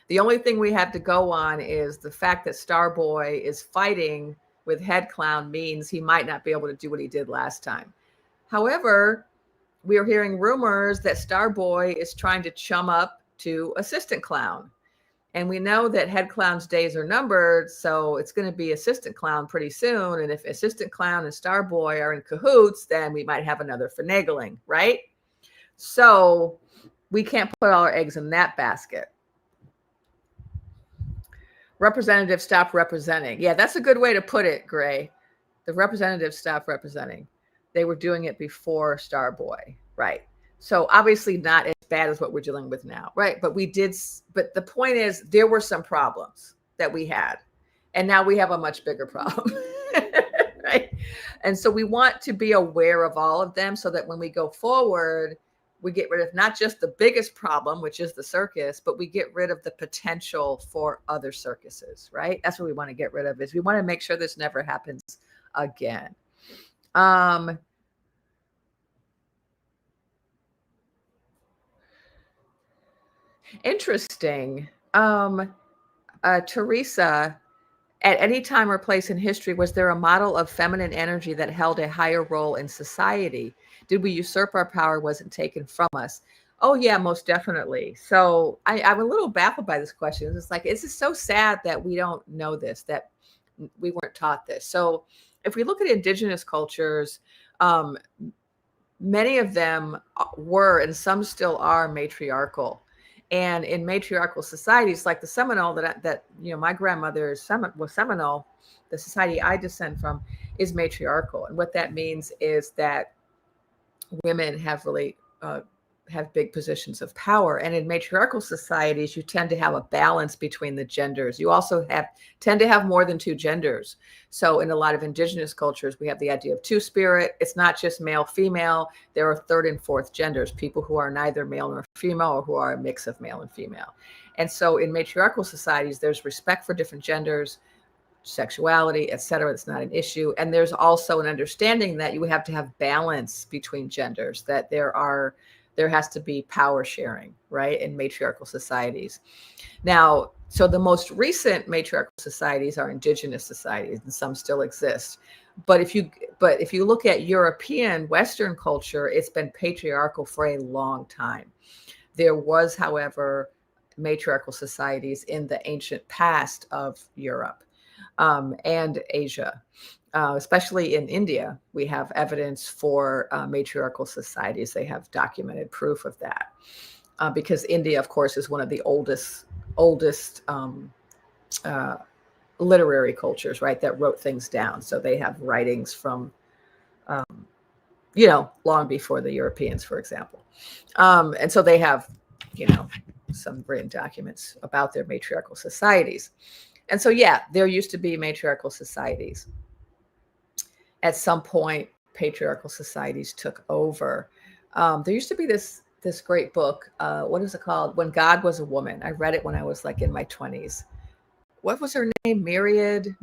The only thing we have to go on is the fact that Starboy is fighting with Head Clown means he might not be able to do what he did last time. However, we are hearing rumors that Starboy is trying to chum up to Assistant Clown. And we know that Head Clown's days are numbered, so it's going to be Assistant Clown pretty soon. And if Assistant Clown and Starboy are in cahoots, then we might have another finagling, right? So We can't put all our eggs in that basket. Representatives stop representing. Yeah, that's a good way to put it, Gray. The representatives stopped representing. They were doing it before Starboy, right? So obviously not as bad as what we're dealing with now, right? But the point is there were some problems that we had, and now we have a much bigger problem, right? And so we want to be aware of all of them so that when we go forward, we get rid of not just the biggest problem, which is the circus, but we get rid of the potential for other circuses, right? That's what we want to get rid of, is we want to make sure this never happens again. Interesting. Teresa, at any time or place in history, was there a model of feminine energy that held a higher role in society? Did we usurp our power? Wasn't taken from us? Oh yeah, most definitely. So I'm a little baffled by this question. It's like, it's just so sad that we don't know this, that we weren't taught this. So if we look at indigenous cultures, many of them were, and some still are, matriarchal. And in matriarchal societies, like the Seminole, that my grandmother was Seminole, the society I descend from is matriarchal. And what that means is that women have really have big positions of power. And in matriarchal societies, you tend to have a balance between the genders. You also tend to have more than two genders. So in a lot of indigenous cultures, we have the idea of two-spirit. It's not just male, female. There are third and fourth genders, people who are neither male nor female, or who are a mix of male and female. And so in matriarchal societies, there's respect for different genders, sexuality, etc. It's not an issue. And there's also an understanding that you have to have balance between genders, that there has to be power sharing, right, in matriarchal societies. Now, so the most recent matriarchal societies are indigenous societies, and some still exist. But if you look at European Western culture, it's been patriarchal for a long time. There was, however, matriarchal societies in the ancient past of Europe and Asia. Especially in India, we have evidence for matriarchal societies. They have documented proof of that, because India, of course, is one of the oldest literary cultures, right, that wrote things down. So they have writings from, long before the Europeans, for example. And so they have, some written documents about their matriarchal societies. And so, yeah, there used to be matriarchal societies. At some point, patriarchal societies took over. There used to be this great book. What is it called? When God Was a Woman. I read it when I was like in my 20s. What was her name? Myriad.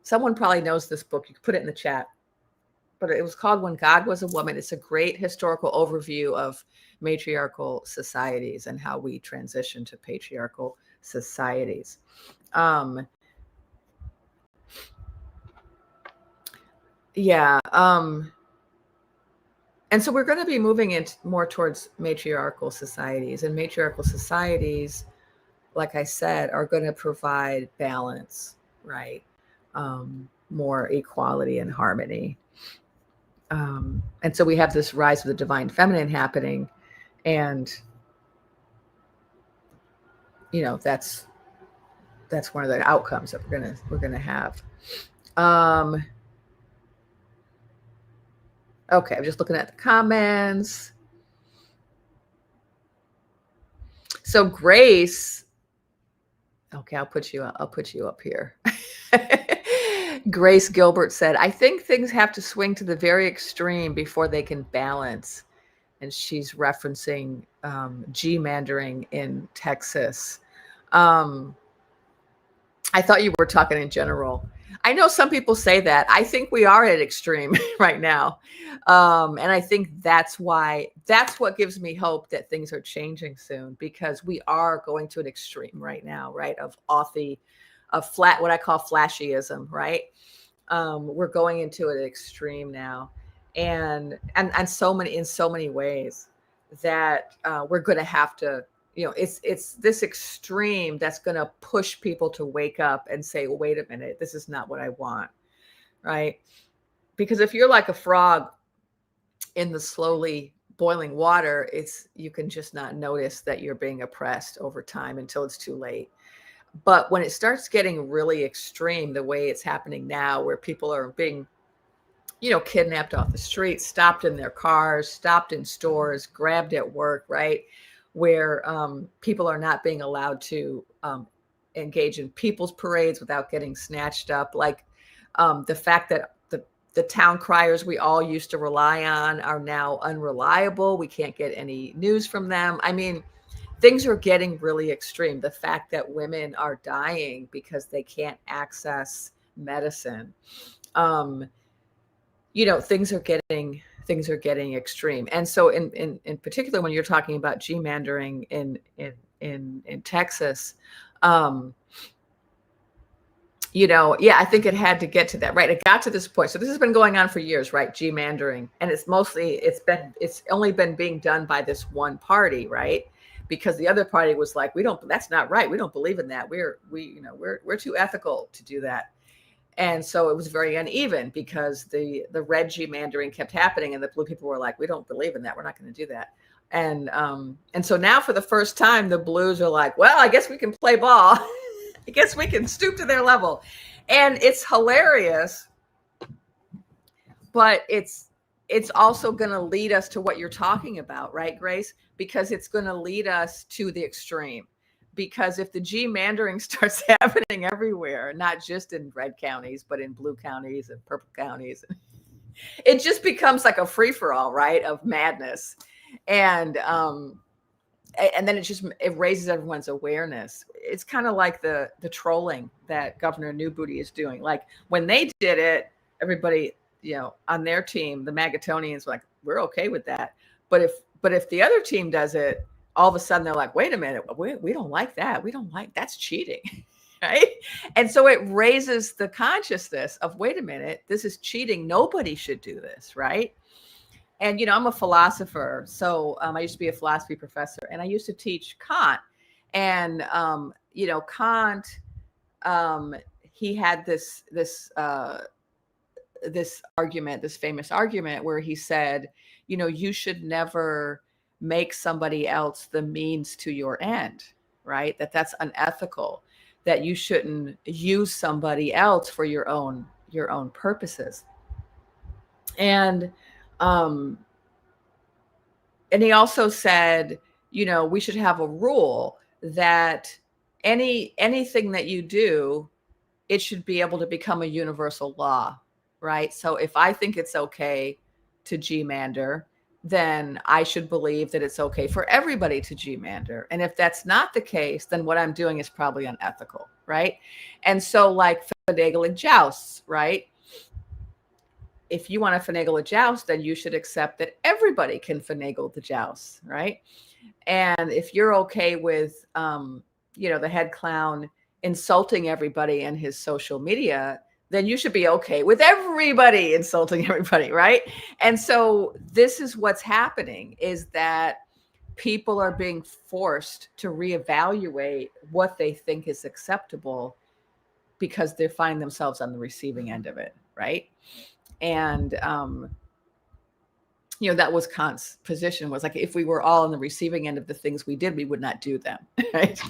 Someone probably knows this book. You can put it in the chat. But it was called When God Was a Woman. It's a great historical overview of matriarchal societies and how we transition to patriarchal societies. And so we're going to be moving more towards matriarchal societies, and matriarchal societies, like I said, are going to provide balance, right? More equality and harmony. And so we have this rise of the divine feminine happening, and that's one of the outcomes that we're gonna have. Okay, I'm just looking at the comments. So Grace, okay, I'll put you up here. Grace Gilbert said, I think things have to swing to the very extreme before they can balance. And she's referencing gerrymandering in Texas. I thought you were talking in general. I know some people say that. I think we are at extreme right now. And I think that's what gives me hope that things are changing soon, because we are going to an extreme right now, right? Of what I call flashyism, right? We're going into an extreme now. And in so many ways that we're going to have to, it's this extreme that's going to push people to wake up and say, well, wait a minute, this is not what I want, right? Because if you're like a frog in the slowly boiling water, you can just not notice that you're being oppressed over time until it's too late. But when it starts getting really extreme, the way it's happening now, where people are being, kidnapped off the street, stopped in their cars, stopped in stores, grabbed at work, right? Where people are not being allowed to engage in people's parades without getting snatched up. Like the fact that the town criers we all used to rely on are now unreliable. We can't get any news from them. I mean, things are getting really extreme. The fact that women are dying because they can't access medicine. Things are getting extreme. And so in particular, when you're talking about gerrymandering in Texas, I think it had to get to that, right? It got to this point. So this has been going on for years, right? Gerrymandering. And it's only been being done by this one party, right? Because the other party was like, that's not right. We don't believe in that. We're too ethical to do that. And so it was very uneven because the red gerrymandering kept happening and the blue people were like, we don't believe in that. We're not going to do that. And so now for the first time, the blues are like, well, I guess we can play ball. I guess we can stoop to their level. And it's hilarious, but it's also going to lead us to what you're talking about, right, Grace? Because it's going to lead us to the extreme. Because if the gerrymandering starts happening everywhere, not just in red counties, but in blue counties and purple counties, it just becomes like a free-for-all, right, of madness. And then it raises everyone's awareness. It's kind of like the trolling that Governor New Booty is doing. Like when they did it, everybody, on their team, the Magatonians were like, we're okay with that. But if the other team does it, all of a sudden they're like, wait a minute, we don't like that. That's cheating, right? And so it raises the consciousness of, wait a minute, this is cheating. Nobody should do this, right? And, I'm a philosopher. So I used to be a philosophy professor and I used to teach Kant. And, Kant, he had this argument, this famous argument where he said, you should never make somebody else the means to your end, right? That's unethical, that you shouldn't use somebody else for your own purposes. And he also said, we should have a rule that anything that you do, it should be able to become a universal law, right? So if I think it's okay to gerrymander, then I should believe that it's okay for everybody to gerrymander. And if that's not the case, then what I'm doing is probably unethical, right? And so like finagling jousts, right? If you want to finagle a joust, then you should accept that everybody can finagle the joust, right? And if you're okay with, the head clown insulting everybody in his social media, then you should be okay with everybody insulting everybody, right? And so this is what's happening, is that people are being forced to reevaluate what they think is acceptable because they find themselves on the receiving end of it, right? And, that was Kant's position, was like, if we were all on the receiving end of the things we did, we would not do them, right?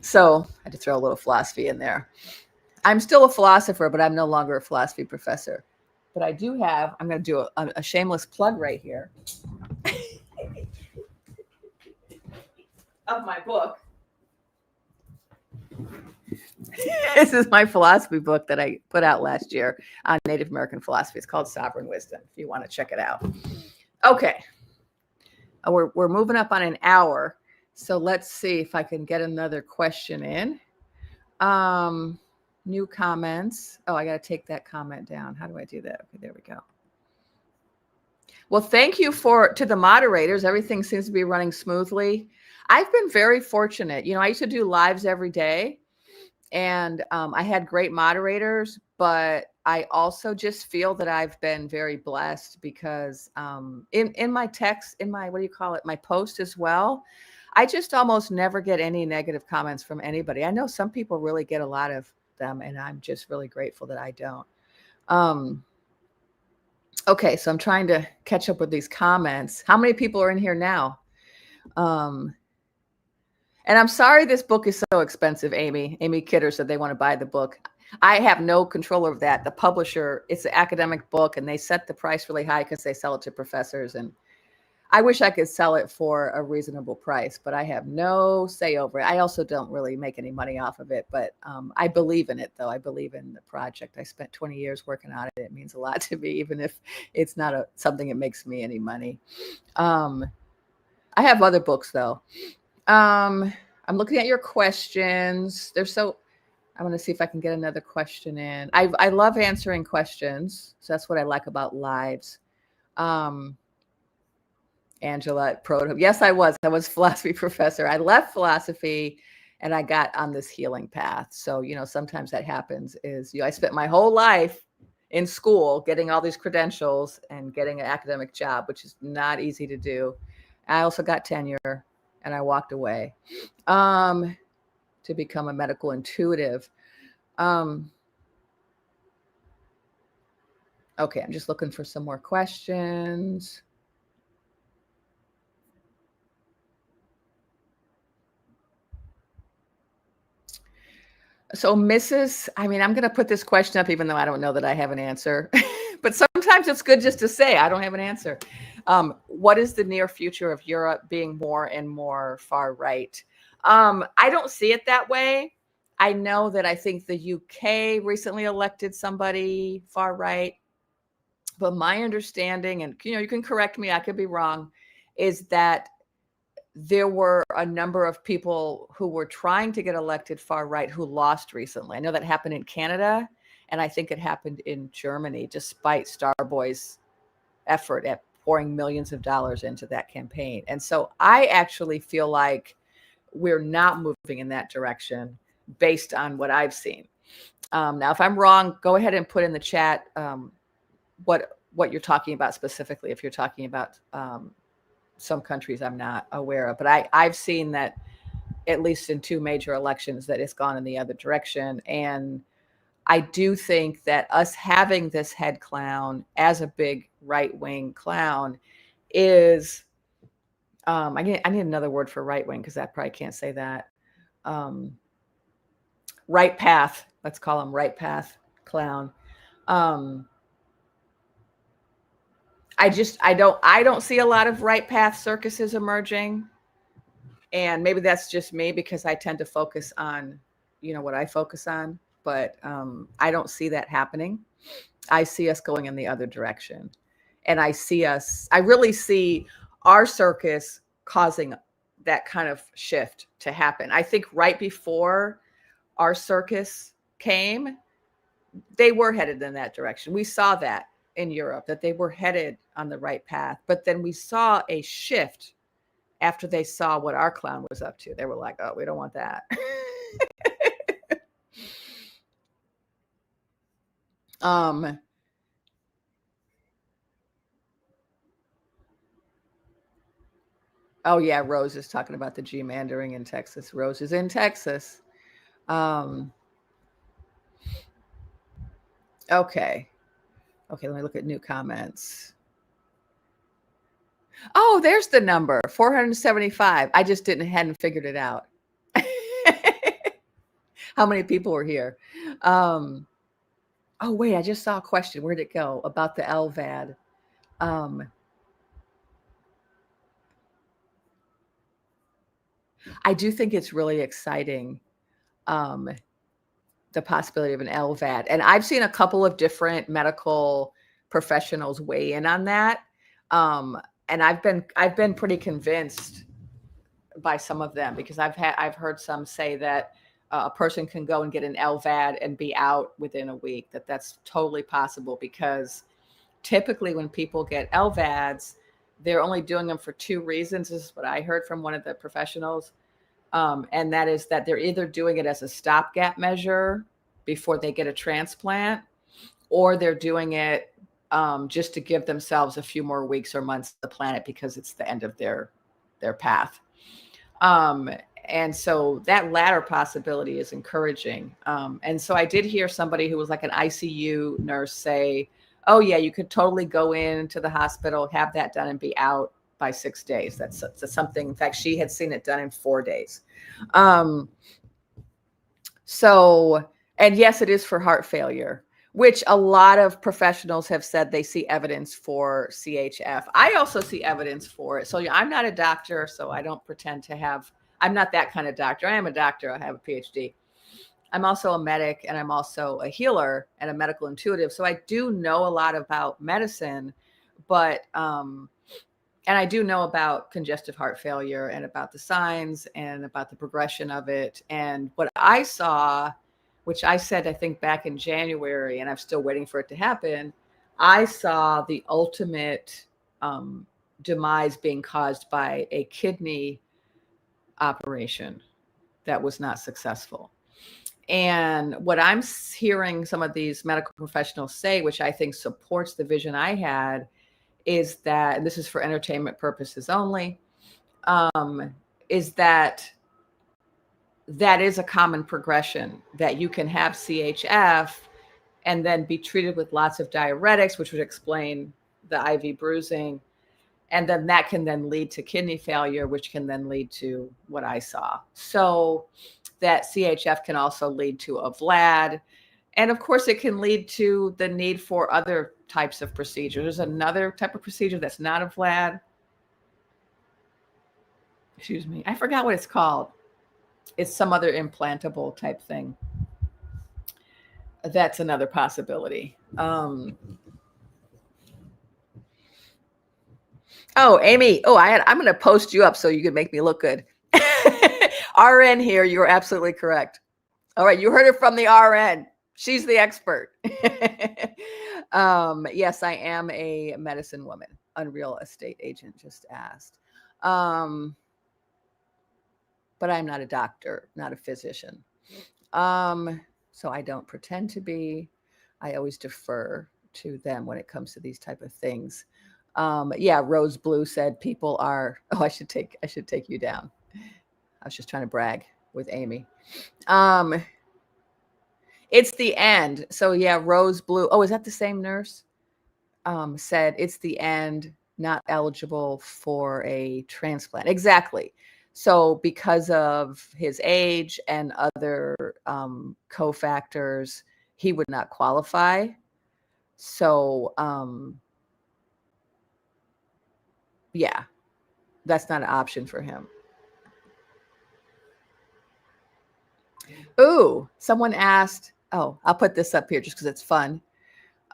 So I had to throw a little philosophy in there. I'm still a philosopher, but I'm no longer a philosophy professor. But I'm going to do a shameless plug right here of my book. This is my philosophy book that I put out last year on Native American philosophy. It's called Sovereign Wisdom, if you want to check it out. Okay. We're moving up on an hour. So let's see if I can get another question in. New comments. Oh, I got to take that comment down. How do I do that? Okay, there we go. Well, thank you to the moderators. Everything seems to be running smoothly. I've been very fortunate. I used to do lives every day, and I had great moderators, but I also just feel that I've been very blessed because in my text, in my, my post as well, I just almost never get any negative comments from anybody. I know some people really get a lot of them, and I'm just really grateful that I don't. Okay, so I'm trying to catch up with these comments. How many people are in here now? And I'm sorry this book is so expensive, Amy. Amy Kidder said they want to buy the book. I have no control over that. The publisher, it's an academic book, and they set the price really high because they sell it to professors. And I wish I could sell it for a reasonable price, but I have no say over it. I also don't really make any money off of it, but I believe in it, though. I believe in the project. I spent 20 years working on it. It means a lot to me, even if it's not something that makes me any money. I have other books, though. I'm looking at your questions. I want to see if I can get another question in. I love answering questions. So that's what I like about lives. Angela Proto. Yes, I was a philosophy professor. I left philosophy and I got on this healing path. So, sometimes that happens I spent my whole life in school getting all these credentials and getting an academic job, which is not easy to do. I also got tenure and I walked away to become a medical intuitive. Okay, I'm just looking for some more questions. So I'm going to put this question up, even though I don't know that I have an answer, but sometimes it's good just to say, I don't have an answer. What is the near future of Europe being more and more far right? I don't see it that way. I know that I think the UK recently elected somebody far right, but my understanding, and you can correct me, I could be wrong, is that there were a number of people who were trying to get elected far right who lost recently. I know that happened in Canada, and I think it happened in Germany, despite Starboy's effort at pouring millions of dollars into that campaign. And so I actually feel like we're not moving in that direction based on what I've seen. Now, if I'm wrong, go ahead and put in the chat what you're talking about specifically, if you're talking about some countries I'm not aware of, but I've seen that at least in 2 major elections that it's gone in the other direction. And I do think that us having this head clown as a big right-wing clown is, I need another word for right-wing because I probably can't say that. Right path, let's call him right path clown. I don't see a lot of right path circuses emerging. And maybe that's just me because I tend to focus on, what I focus on, but I don't see that happening. I see us going in the other direction. And I really see our circus causing that kind of shift to happen. I think right before our circus came, they were headed in that direction. We saw that in Europe, that they were headed on the right path. But then we saw a shift after they saw what our clown was up to. They were like, oh, we don't want that. Oh yeah, Rose is talking about the G-mandering in Texas. Rose is in Texas. Okay, let me look at new comments. Oh, there's the number, 475. I just hadn't figured it out. How many people were here? Oh wait, I just saw a question. Where'd it go? About the LVAD. I do think it's really exciting, the possibility of an LVAD. And I've seen a couple of different medical professionals weigh in on that. And I've been pretty convinced by some of them because I've heard some say that a person can go and get an LVAD and be out within a week. That's totally possible because typically when people get LVADs, they're only doing them for 2 reasons. This is what I heard from one of the professionals. And that is that they're either doing it as a stopgap measure before they get a transplant, or they're doing it just to give themselves a few more weeks or months on the planet because it's the end of their path. And so that latter possibility is encouraging. And so I did hear somebody who was like an ICU nurse say oh yeah, you could totally go into the hospital, have that done, and be out by 6 days. That's something. In fact, she had seen it done in 4 days. So, and yes, it is for heart failure, which a lot of professionals have said they see evidence for CHF. I also see evidence for it. So I'm not a doctor, so I don't pretend to have, I'm not that kind of doctor. I am a doctor. I have a PhD. I'm also a medic, and I'm also a healer and a medical intuitive. So I do know a lot about medicine, but, and I do know about congestive heart failure and about the signs and about the progression of it. And what I saw, which I said, I think back in January, and I'm still waiting for it to happen, I saw the ultimate demise being caused by a kidney operation that was not successful. And what I'm hearing some of these medical professionals say, which I think supports the vision I had, is that, and this is for entertainment purposes only, is that is a common progression, that you can have CHF and then be treated with lots of diuretics, which would explain the IV bruising. And then that can then lead to kidney failure, which can then lead to what I saw. So that CHF can also lead to a VLAD. And of course, it can lead to the need for other types of procedures. There's another type of procedure that's not a VLAD. Excuse me. I forgot what it's called. It's some other implantable type thing. That's another possibility. Oh, Amy. Oh, I'm going to post you up so you can make me look good. RN here. You're absolutely correct. All right. You heard it from the RN. She's the expert. Yes, I am a medicine woman. Unreal estate agent just asked. But I'm not a doctor, not a physician. So I don't pretend to be. I always defer to them when it comes to these type of things. Yeah, Rose Blue said people are, oh, I should take you down. I was just trying to brag with Amy. It's the end. So yeah, Rose Blue. Oh, is that the same nurse? Said it's the end, not eligible for a transplant. Exactly. So because of his age and other cofactors, he would not qualify. So yeah, that's not an option for him. Ooh, someone asked, oh, I'll put this up here just because it's fun.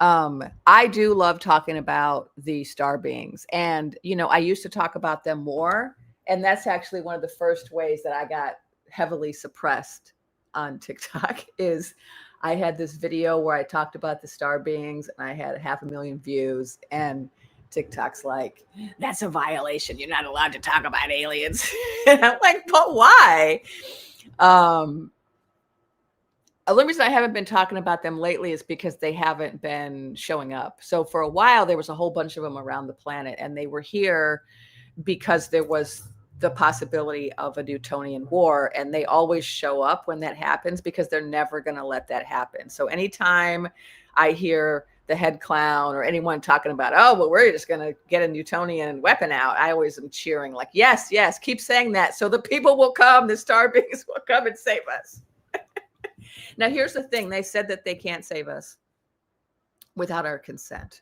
I do love talking about the star beings, and I used to talk about them more, and that's actually one of the first ways that I got heavily suppressed on TikTok. Is I had this video where I talked about the star beings, and I had 500,000 views, and TikTok's like, that's a violation. You're not allowed to talk about aliens. And I'm like, but why? The only reason I haven't been talking about them lately is because they haven't been showing up. So for a while, there was a whole bunch of them around the planet, and they were here because there was the possibility of a Newtonian war, and they always show up when that happens because they're never going to let that happen. So anytime I hear the head clown or anyone talking about, oh, well, we're just going to get a Newtonian weapon out, I always am cheering like, yes, yes, keep saying that. So the people will come, the star beings will come and save us. Now, here's the thing. They said that they can't save us without our consent.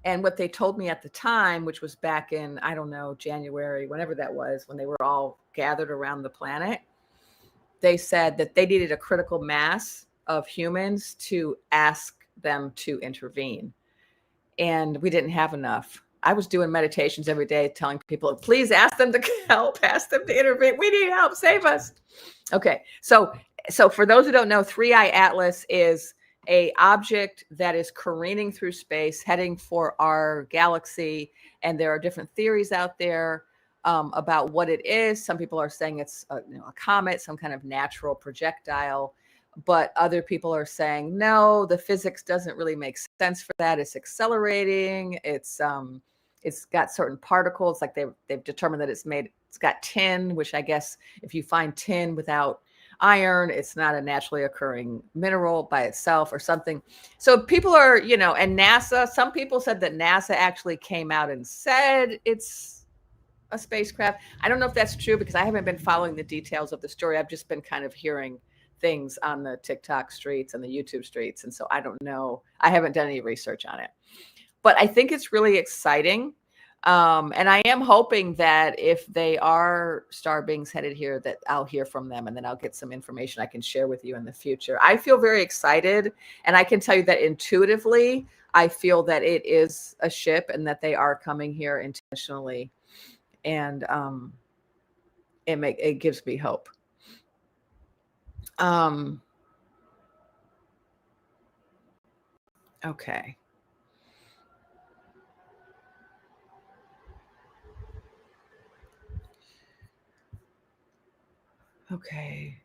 And what they told me at the time, which was back in, I don't know, January, whenever that was, when they were all gathered around the planet, they said that they needed a critical mass of humans to ask them to intervene. And we didn't have enough. I was doing meditations every day telling people, please ask them to help, ask them to intervene. We need help, save us. Okay, so for those who don't know, 3i Atlas is a object that is careening through space, heading for our galaxy. And there are different theories out there about what it is. Some people are saying it's a comet, some kind of natural projectile. But other people are saying, no, the physics doesn't really make sense for that. It's accelerating. It's got certain particles, like they've determined that it's got tin, which I guess if you find tin without iron. It's not a naturally occurring mineral by itself or something. So people are, and NASA, some people said that NASA actually came out and said it's a spacecraft. I don't know if that's true because I haven't been following the details of the story. I've just been kind of hearing things on the TikTok streets and the YouTube streets. And so I don't know. I haven't done any research on it. But I think it's really exciting. And I am hoping that if they are star beings headed here, that I'll hear from them and then I'll get some information I can share with you in the future. I feel very excited. And I can tell you that intuitively, I feel that it is a ship and that they are coming here intentionally. And it gives me hope. Okay. Okay.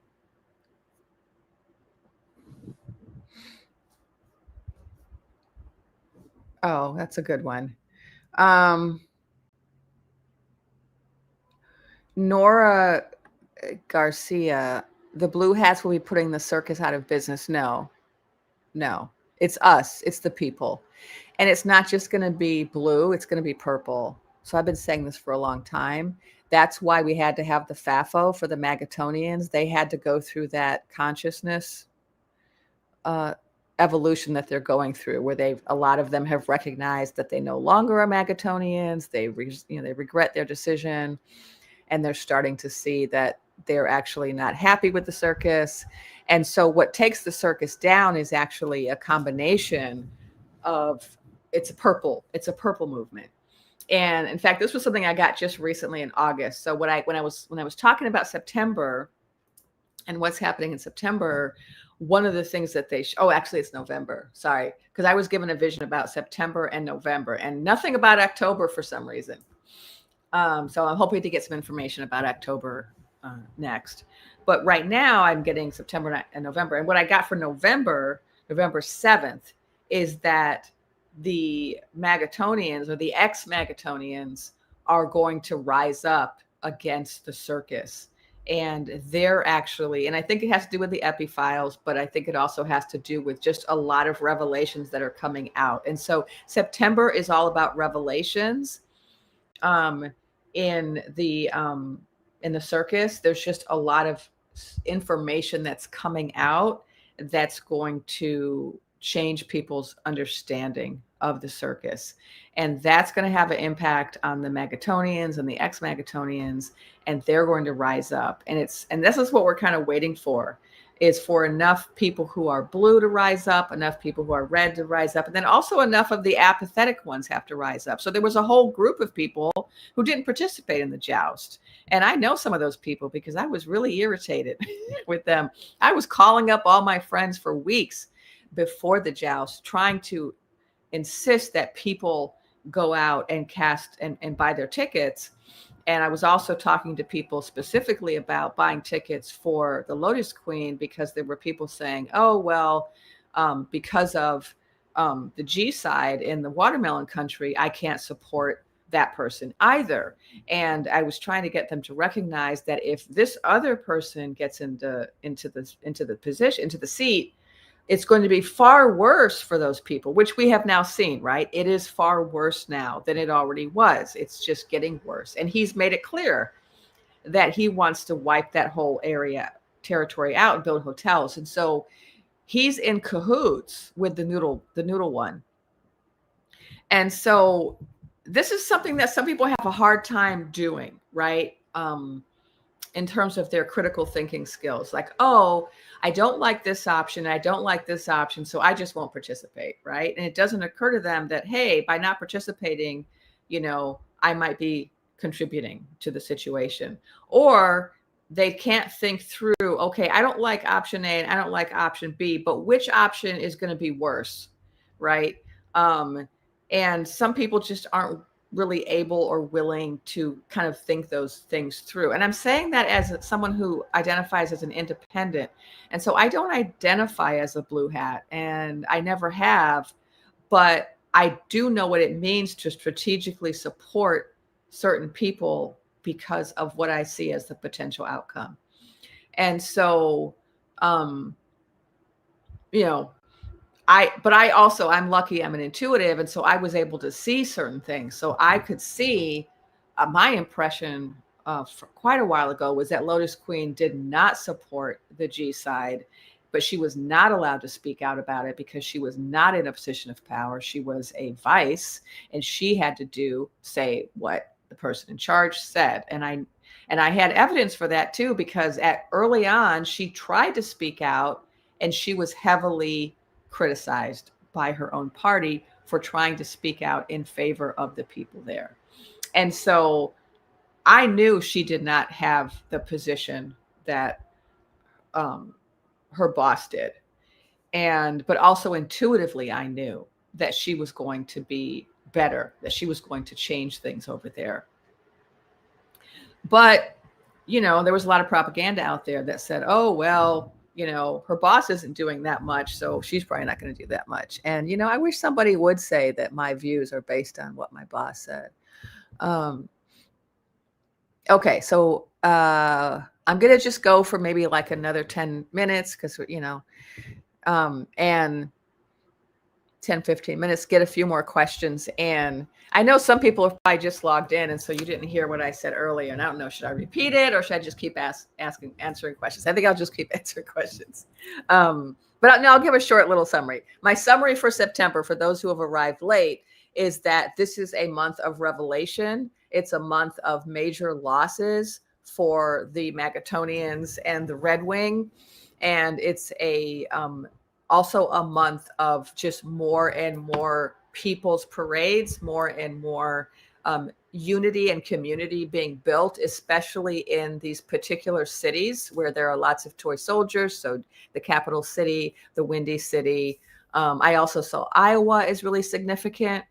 Oh, that's a good one. Nora Garcia, the blue hats will be putting the circus out of business. No, it's us. It's the people. And it's not just going to be blue. It's going to be purple. So I've been saying this for a long time. That's why we had to have the FAFO for the Magatonians. They had to go through that consciousness evolution that they're going through, where a lot of them have recognized that they no longer are Magatonians. They regret their decision, and they're starting to see that they're actually not happy with the circus. And so what takes the circus down is actually a combination of it's a purple movement. And in fact, this was something I got just recently in August. So when I was talking about September and what's happening in September, one of the things that actually it's November. Sorry, because I was given a vision about September and November and nothing about October for some reason. So I'm hoping to get some information about October next. But right now I'm getting September and November. And what I got for November 7th, is that the Magatonians or the ex-Magatonians are going to rise up against the circus. And they're actually, and I think it has to do with the epiphiles, but I think it also has to do with just a lot of revelations that are coming out. And so September is all about revelations. In the circus, there's just a lot of information that's coming out that's going to change people's understanding of the circus. And that's going to have an impact on the Magatonians and the ex-Magatonians, and they're going to rise up. And this is what we're kind of waiting for, is for enough people who are blue to rise up, enough people who are red to rise up, and then also enough of the apathetic ones have to rise up. So there was a whole group of people who didn't participate in the joust. And I know some of those people because I was really irritated with them. I was calling up all my friends for weeks before the joust, trying to insist that people go out and cast and buy their tickets. And I was also talking to people specifically about buying tickets for the Lotus Queen, because there were people saying, oh, well, because of the G side in the watermelon country, I can't support that person either. And I was trying to get them to recognize that if this other person gets into the seat, it's going to be far worse for those people, which we have now seen, right? It is far worse now than it already was. It's just getting worse. And he's made it clear that he wants to wipe that whole territory out and build hotels. And so he's in cahoots with the noodle one. And so this is something that some people have a hard time doing, right? In terms of their critical thinking skills, like, oh, I don't like this option. I don't like this option. So I just won't participate. Right. And it doesn't occur to them that, hey, by not participating, I might be contributing to the situation. Or they can't think through, okay, I don't like option A and I don't like option B, but which option is going to be worse? Right. And some people just aren't really able or willing to kind of think those things through. And I'm saying that as someone who identifies as an independent. And so I don't identify as a blue hat, and I never have, but I do know what it means to strategically support certain people because of what I see as the potential outcome. And so, you know, I'm lucky, I'm an intuitive. And so I was able to see certain things. So I could see my impression for quite a while ago was that Lotus Queen did not support the G side, but she was not allowed to speak out about it because she was not in a position of power. She was a vice, and she had to say what the person in charge said. And I had evidence for that too, because early on, she tried to speak out and she was heavily criticized by her own party for trying to speak out in favor of the people there. And so I knew she did not have the position that her boss did. But also intuitively, I knew that she was going to be better, that she was going to change things over there. But, there was a lot of propaganda out there that said, oh, well, her boss isn't doing that much, so she's probably not going to do that much. And, I wish somebody would say that my views are based on what my boss said. Okay, so I'm going to just go for maybe like another 10 minutes because, and 10, 15 minutes, get a few more questions. And I know some people have probably just logged in, and so you didn't hear what I said earlier. And I don't know, should I repeat it or should I just keep answering questions? I think I'll just keep answering questions. But I'll give a short little summary. My summary for September, for those who have arrived late, is that this is a month of revelation. It's a month of major losses for the Magatonians and the Red Wing. And it's also a month of just more and more people's parades, more and more unity and community being built, especially in these particular cities where there are lots of toy soldiers. So the capital city, the Windy City. I also saw Iowa is really significant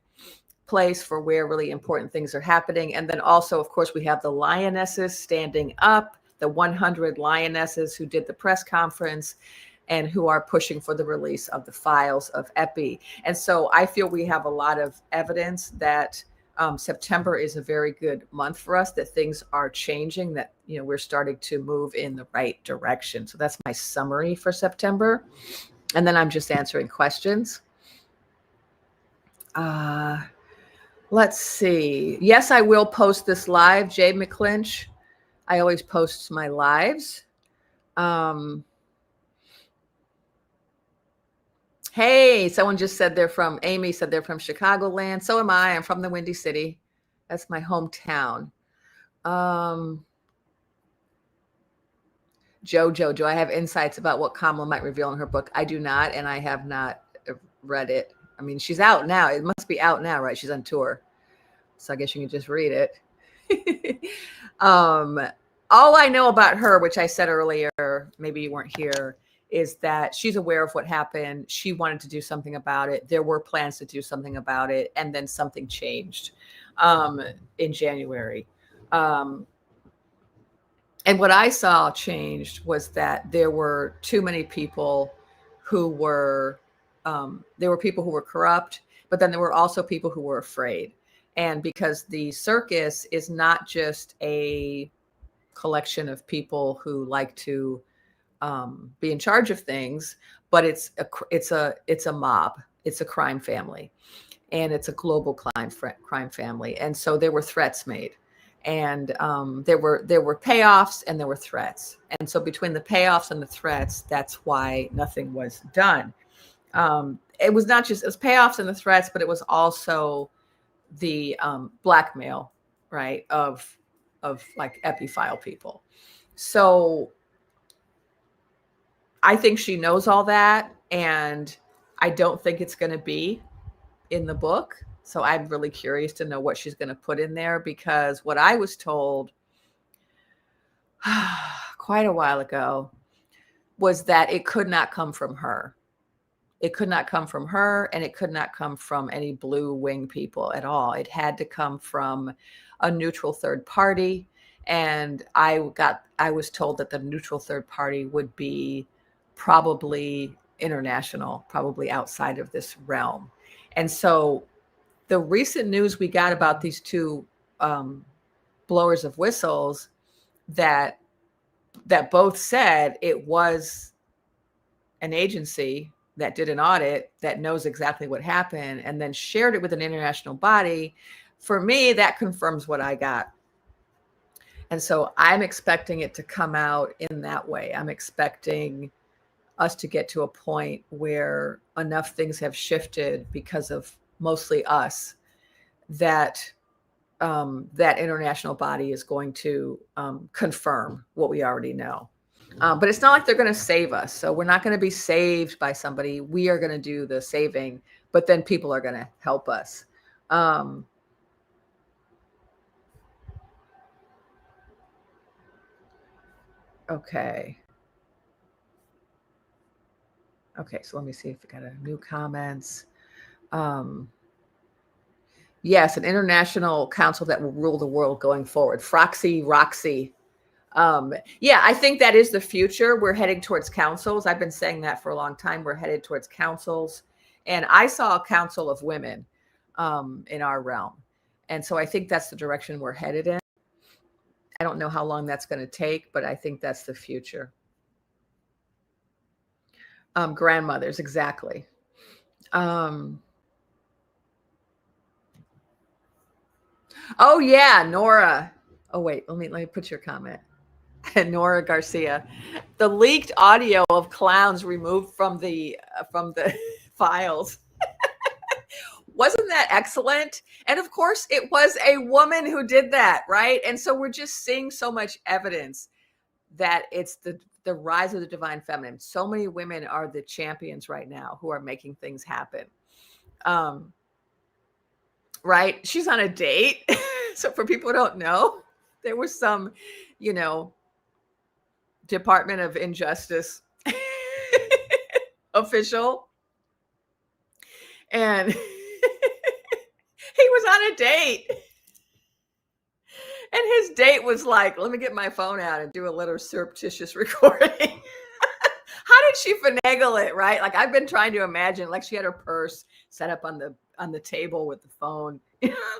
place for where really important things are happening. And then also, of course, we have the lionesses standing up, the 100 lionesses who did the press conference and who are pushing for the release of the files of Epi. And so I feel we have a lot of evidence that September is a very good month for us, that things are changing, that, we're starting to move in the right direction. So that's my summary for September. And then I'm just answering questions. Let's see. Yes, I will post this live, Jade McClinch. I always post my lives. Hey, someone just said Amy said they're from Chicagoland. So am I. I'm from the Windy City. That's my hometown. Jojo, do I have insights about what Kamala might reveal in her book? I do not, and I have not read it. I mean, she's out now. It must be out now, right? She's on tour. So I guess you can just read it. All I know about her, which I said earlier, maybe you weren't here, is that she's aware of what happened. She wanted to do something about it. There were plans to do something about it. And then something changed in January. And what I saw changed was that there were too many people who were, there were people who were corrupt, but then there were also people who were afraid. And because the circus is not just a collection of people who like to be in charge of things, but it's a mob. It's a crime family, and it's a global crime family. And so there were threats made, and there were payoffs and there were threats. And so between the payoffs and the threats, that's why nothing was done. It was not just, it was payoffs and the threats, but it was also the blackmail, right, of like Epi-file people. So I think she knows all that, and I don't think it's going to be in the book. So I'm really curious to know what she's going to put in there, because what I was told quite a while ago was that it could not come from her. It could not come from her, and it could not come from any blue wing people at all. It had to come from a neutral third party. And I was told that the neutral third party would be probably international, probably outside of this realm. And so the recent news we got about these two blowers of whistles that that both said it was an agency that did an audit that knows exactly what happened and then shared it with an international body. For me, that confirms what I got. And so I'm expecting it to come out in that way. I'm expecting us to get to a point where enough things have shifted because of mostly us that that international body is going to confirm what we already know. But it's not like they're going to save us. So we're not going to be saved by somebody. We are going to do the saving, but then people are going to help us. Okay. Okay, so let me see if we got a new comments. Yes, an international council that will rule the world going forward. Froxy, Roxy. Yeah, I think that is the future. We're heading towards councils. I've been saying that for a long time. We're headed towards councils. And I saw a council of women in our realm. And so I think that's the direction we're headed in. I don't know how long that's going to take, but I think that's the future. Grandmothers, exactly. Oh yeah, Nora. Oh wait, let me put your comment. Nora Garcia. The leaked audio of clowns removed from the files. Wasn't that excellent? And of course, it was a woman who did that, right? And so we're just seeing so much evidence that it's the rise of the divine feminine. So many women are the champions right now who are making things happen. Right? She's on a date. So for people who don't know, there was some, Department of Injustice official. And he was on a date. And his date was like, let me get my phone out and do a little surreptitious recording. How did she finagle it, right? Like I've been trying to imagine, like she had her purse set up on the table with the phone.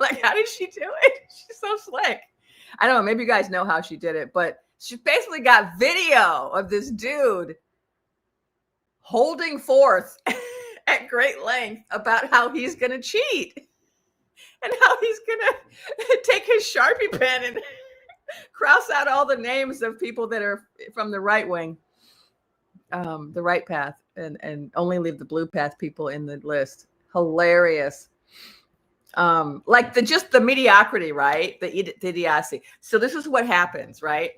Like how did she do it? She's so slick. I don't know, maybe you guys know how she did it, but she basically got video of this dude holding forth at great length about how he's going to cheat and how he's going to take his Sharpie pen and cross out all the names of people that are from the right wing, the right path, and only leave the blue path people in the list. Hilarious. Like the mediocrity, right? The idiocy. So this is what happens, right?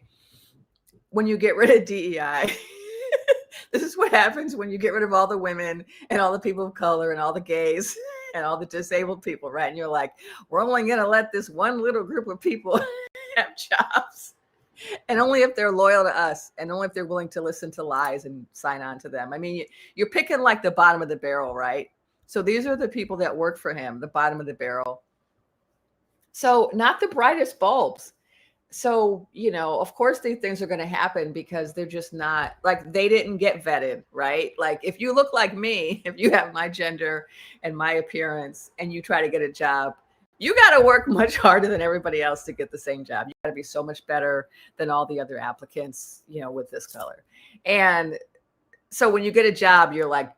When you get rid of DEI. This is what happens when you get rid of all the women and all the people of color and all the gays and all the disabled people, right? And you're like, we're only going to let this one little group of people have jobs. And only if they're loyal to us and only if they're willing to listen to lies and sign on to them. I mean, you're picking like the bottom of the barrel, right? So these are the people that work for him, the bottom of the barrel. So not the brightest bulbs. So, of course these things are going to happen because they're just not like they didn't get vetted, right? Like if you look like me, if you have my gender and my appearance and you try to get a job, you got to work much harder than everybody else to get the same job. You got to be so much better than all the other applicants, with this color. And so when you get a job, you're like,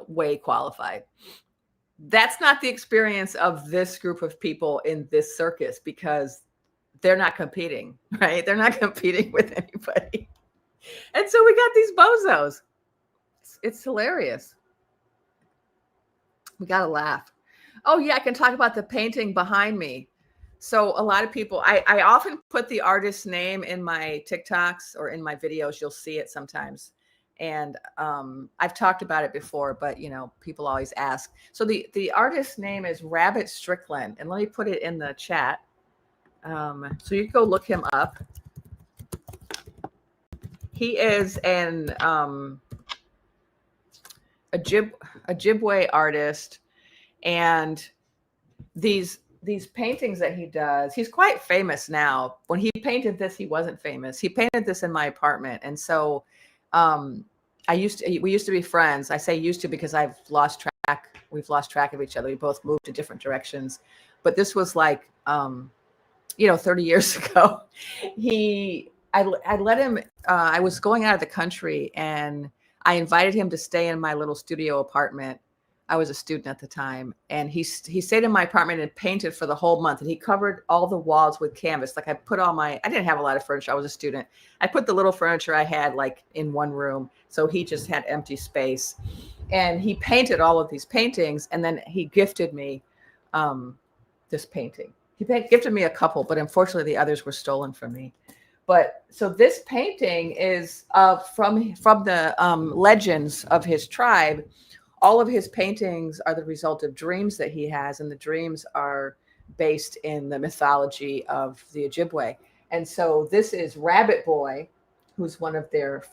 way qualified. That's not the experience of this group of people in this circus because they're not competing, right? They're not competing with anybody. And so we got these bozos. It's hilarious. We got to laugh. Oh yeah, I can talk about the painting behind me. So a lot of people, I often put the artist's name in my TikToks or in my videos. You'll see it sometimes. And I've talked about it before, but people always ask. So the artist's name is Rabbit Strickland. And let me put it in the chat. So you can go look him up. He is an Ojibwe artist, and these paintings that he does, he's quite famous now. When he painted this, he wasn't famous. He painted this in my apartment, and so we used to be friends. I say used to because I've lost track. We've lost track of each other. We both moved to different directions, but this was like 30 years ago. He I let him, I was going out of the country and I invited him to stay in my little studio apartment. I was a student at the time, and he stayed in my apartment and painted for the whole month. And he covered all the walls with canvas. Like I put I didn't have a lot of furniture. I was a student. I put the little furniture I had like in one room. So he just had empty space, and he painted all of these paintings. And then he gifted me this painting. He gifted me a couple, but unfortunately the others were stolen from me. But so this painting is from the legends of his tribe. All of his paintings are the result of dreams that he has, and the dreams are based in the mythology of the Ojibwe. And so this is Rabbit Boy, who's one of their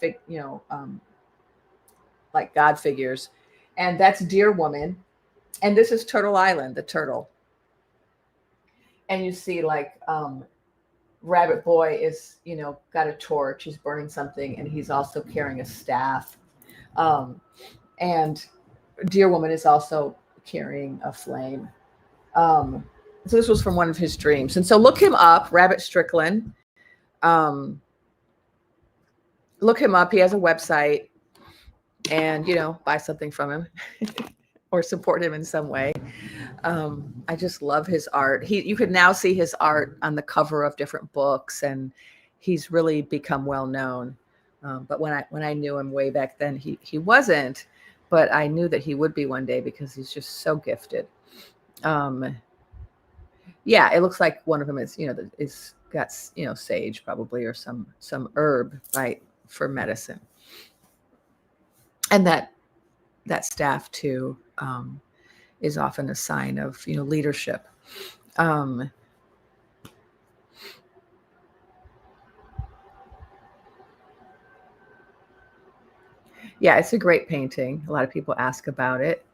like god figures, and that's Deer Woman, and this is Turtle Island, the turtle. And you see like Rabbit Boy is, got a torch. He's burning something, and he's also carrying a staff. And Deer Woman is also carrying a flame. So this was from one of his dreams. And so look him up, Rabbit Strickland. Look him up. He has a website, and, buy something from him or support him in some way. I just love his art. You could now see his art on the cover of different books, and he's really become well known. But when I knew him way back then, he wasn't, but I knew that he would be one day because he's just so gifted. Yeah, it looks like one of them is, is got, sage probably, or some herb, right, for medicine. And that staff too is often a sign of, leadership. Yeah, it's a great painting. A lot of people ask about it.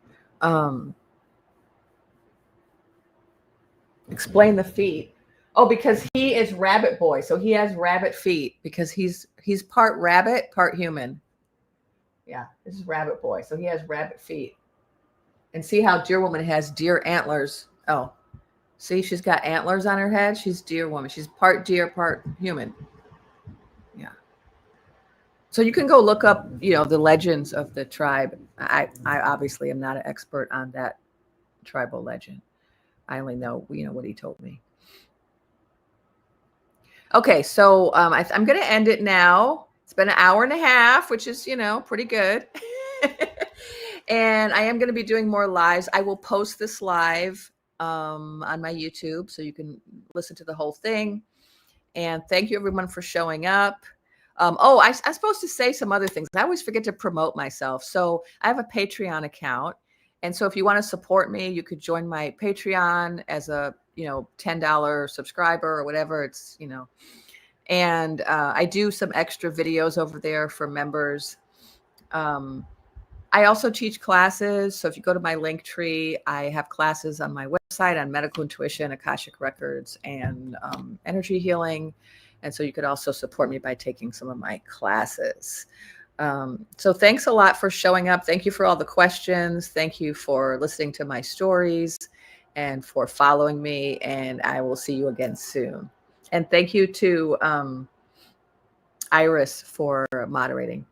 Explain the feet. Oh, because he is Rabbit Boy, so he has rabbit feet because he's part rabbit, part human. Yeah, this is Rabbit Boy, so he has rabbit feet. And see how Deer Woman has deer antlers. Oh, see, she's got antlers on her head. She's Deer Woman. She's part deer, part human. Yeah. So you can go look up, the legends of the tribe. I obviously am not an expert on that tribal legend. I only know, what he told me. Okay, so I'm going to end it now. It's been an hour and a half, which is, pretty good. And I am going to be doing more lives. I will post this live on my YouTube, so you can listen to the whole thing. And thank you, everyone, for showing up. I'm supposed to say some other things. I always forget to promote myself. So I have a Patreon account. And so if you want to support me, you could join my Patreon as a, $10 subscriber or whatever. It's, and I do some extra videos over there for members. I also teach classes. So if you go to my link tree, I have classes on my website on medical intuition, akashic records, and energy healing. And so you could also support me by taking some of my classes. So thanks a lot for showing up. Thank you for all the questions. Thank you for listening to my stories and for following me. And I will see you again soon. And thank you to Iris for moderating.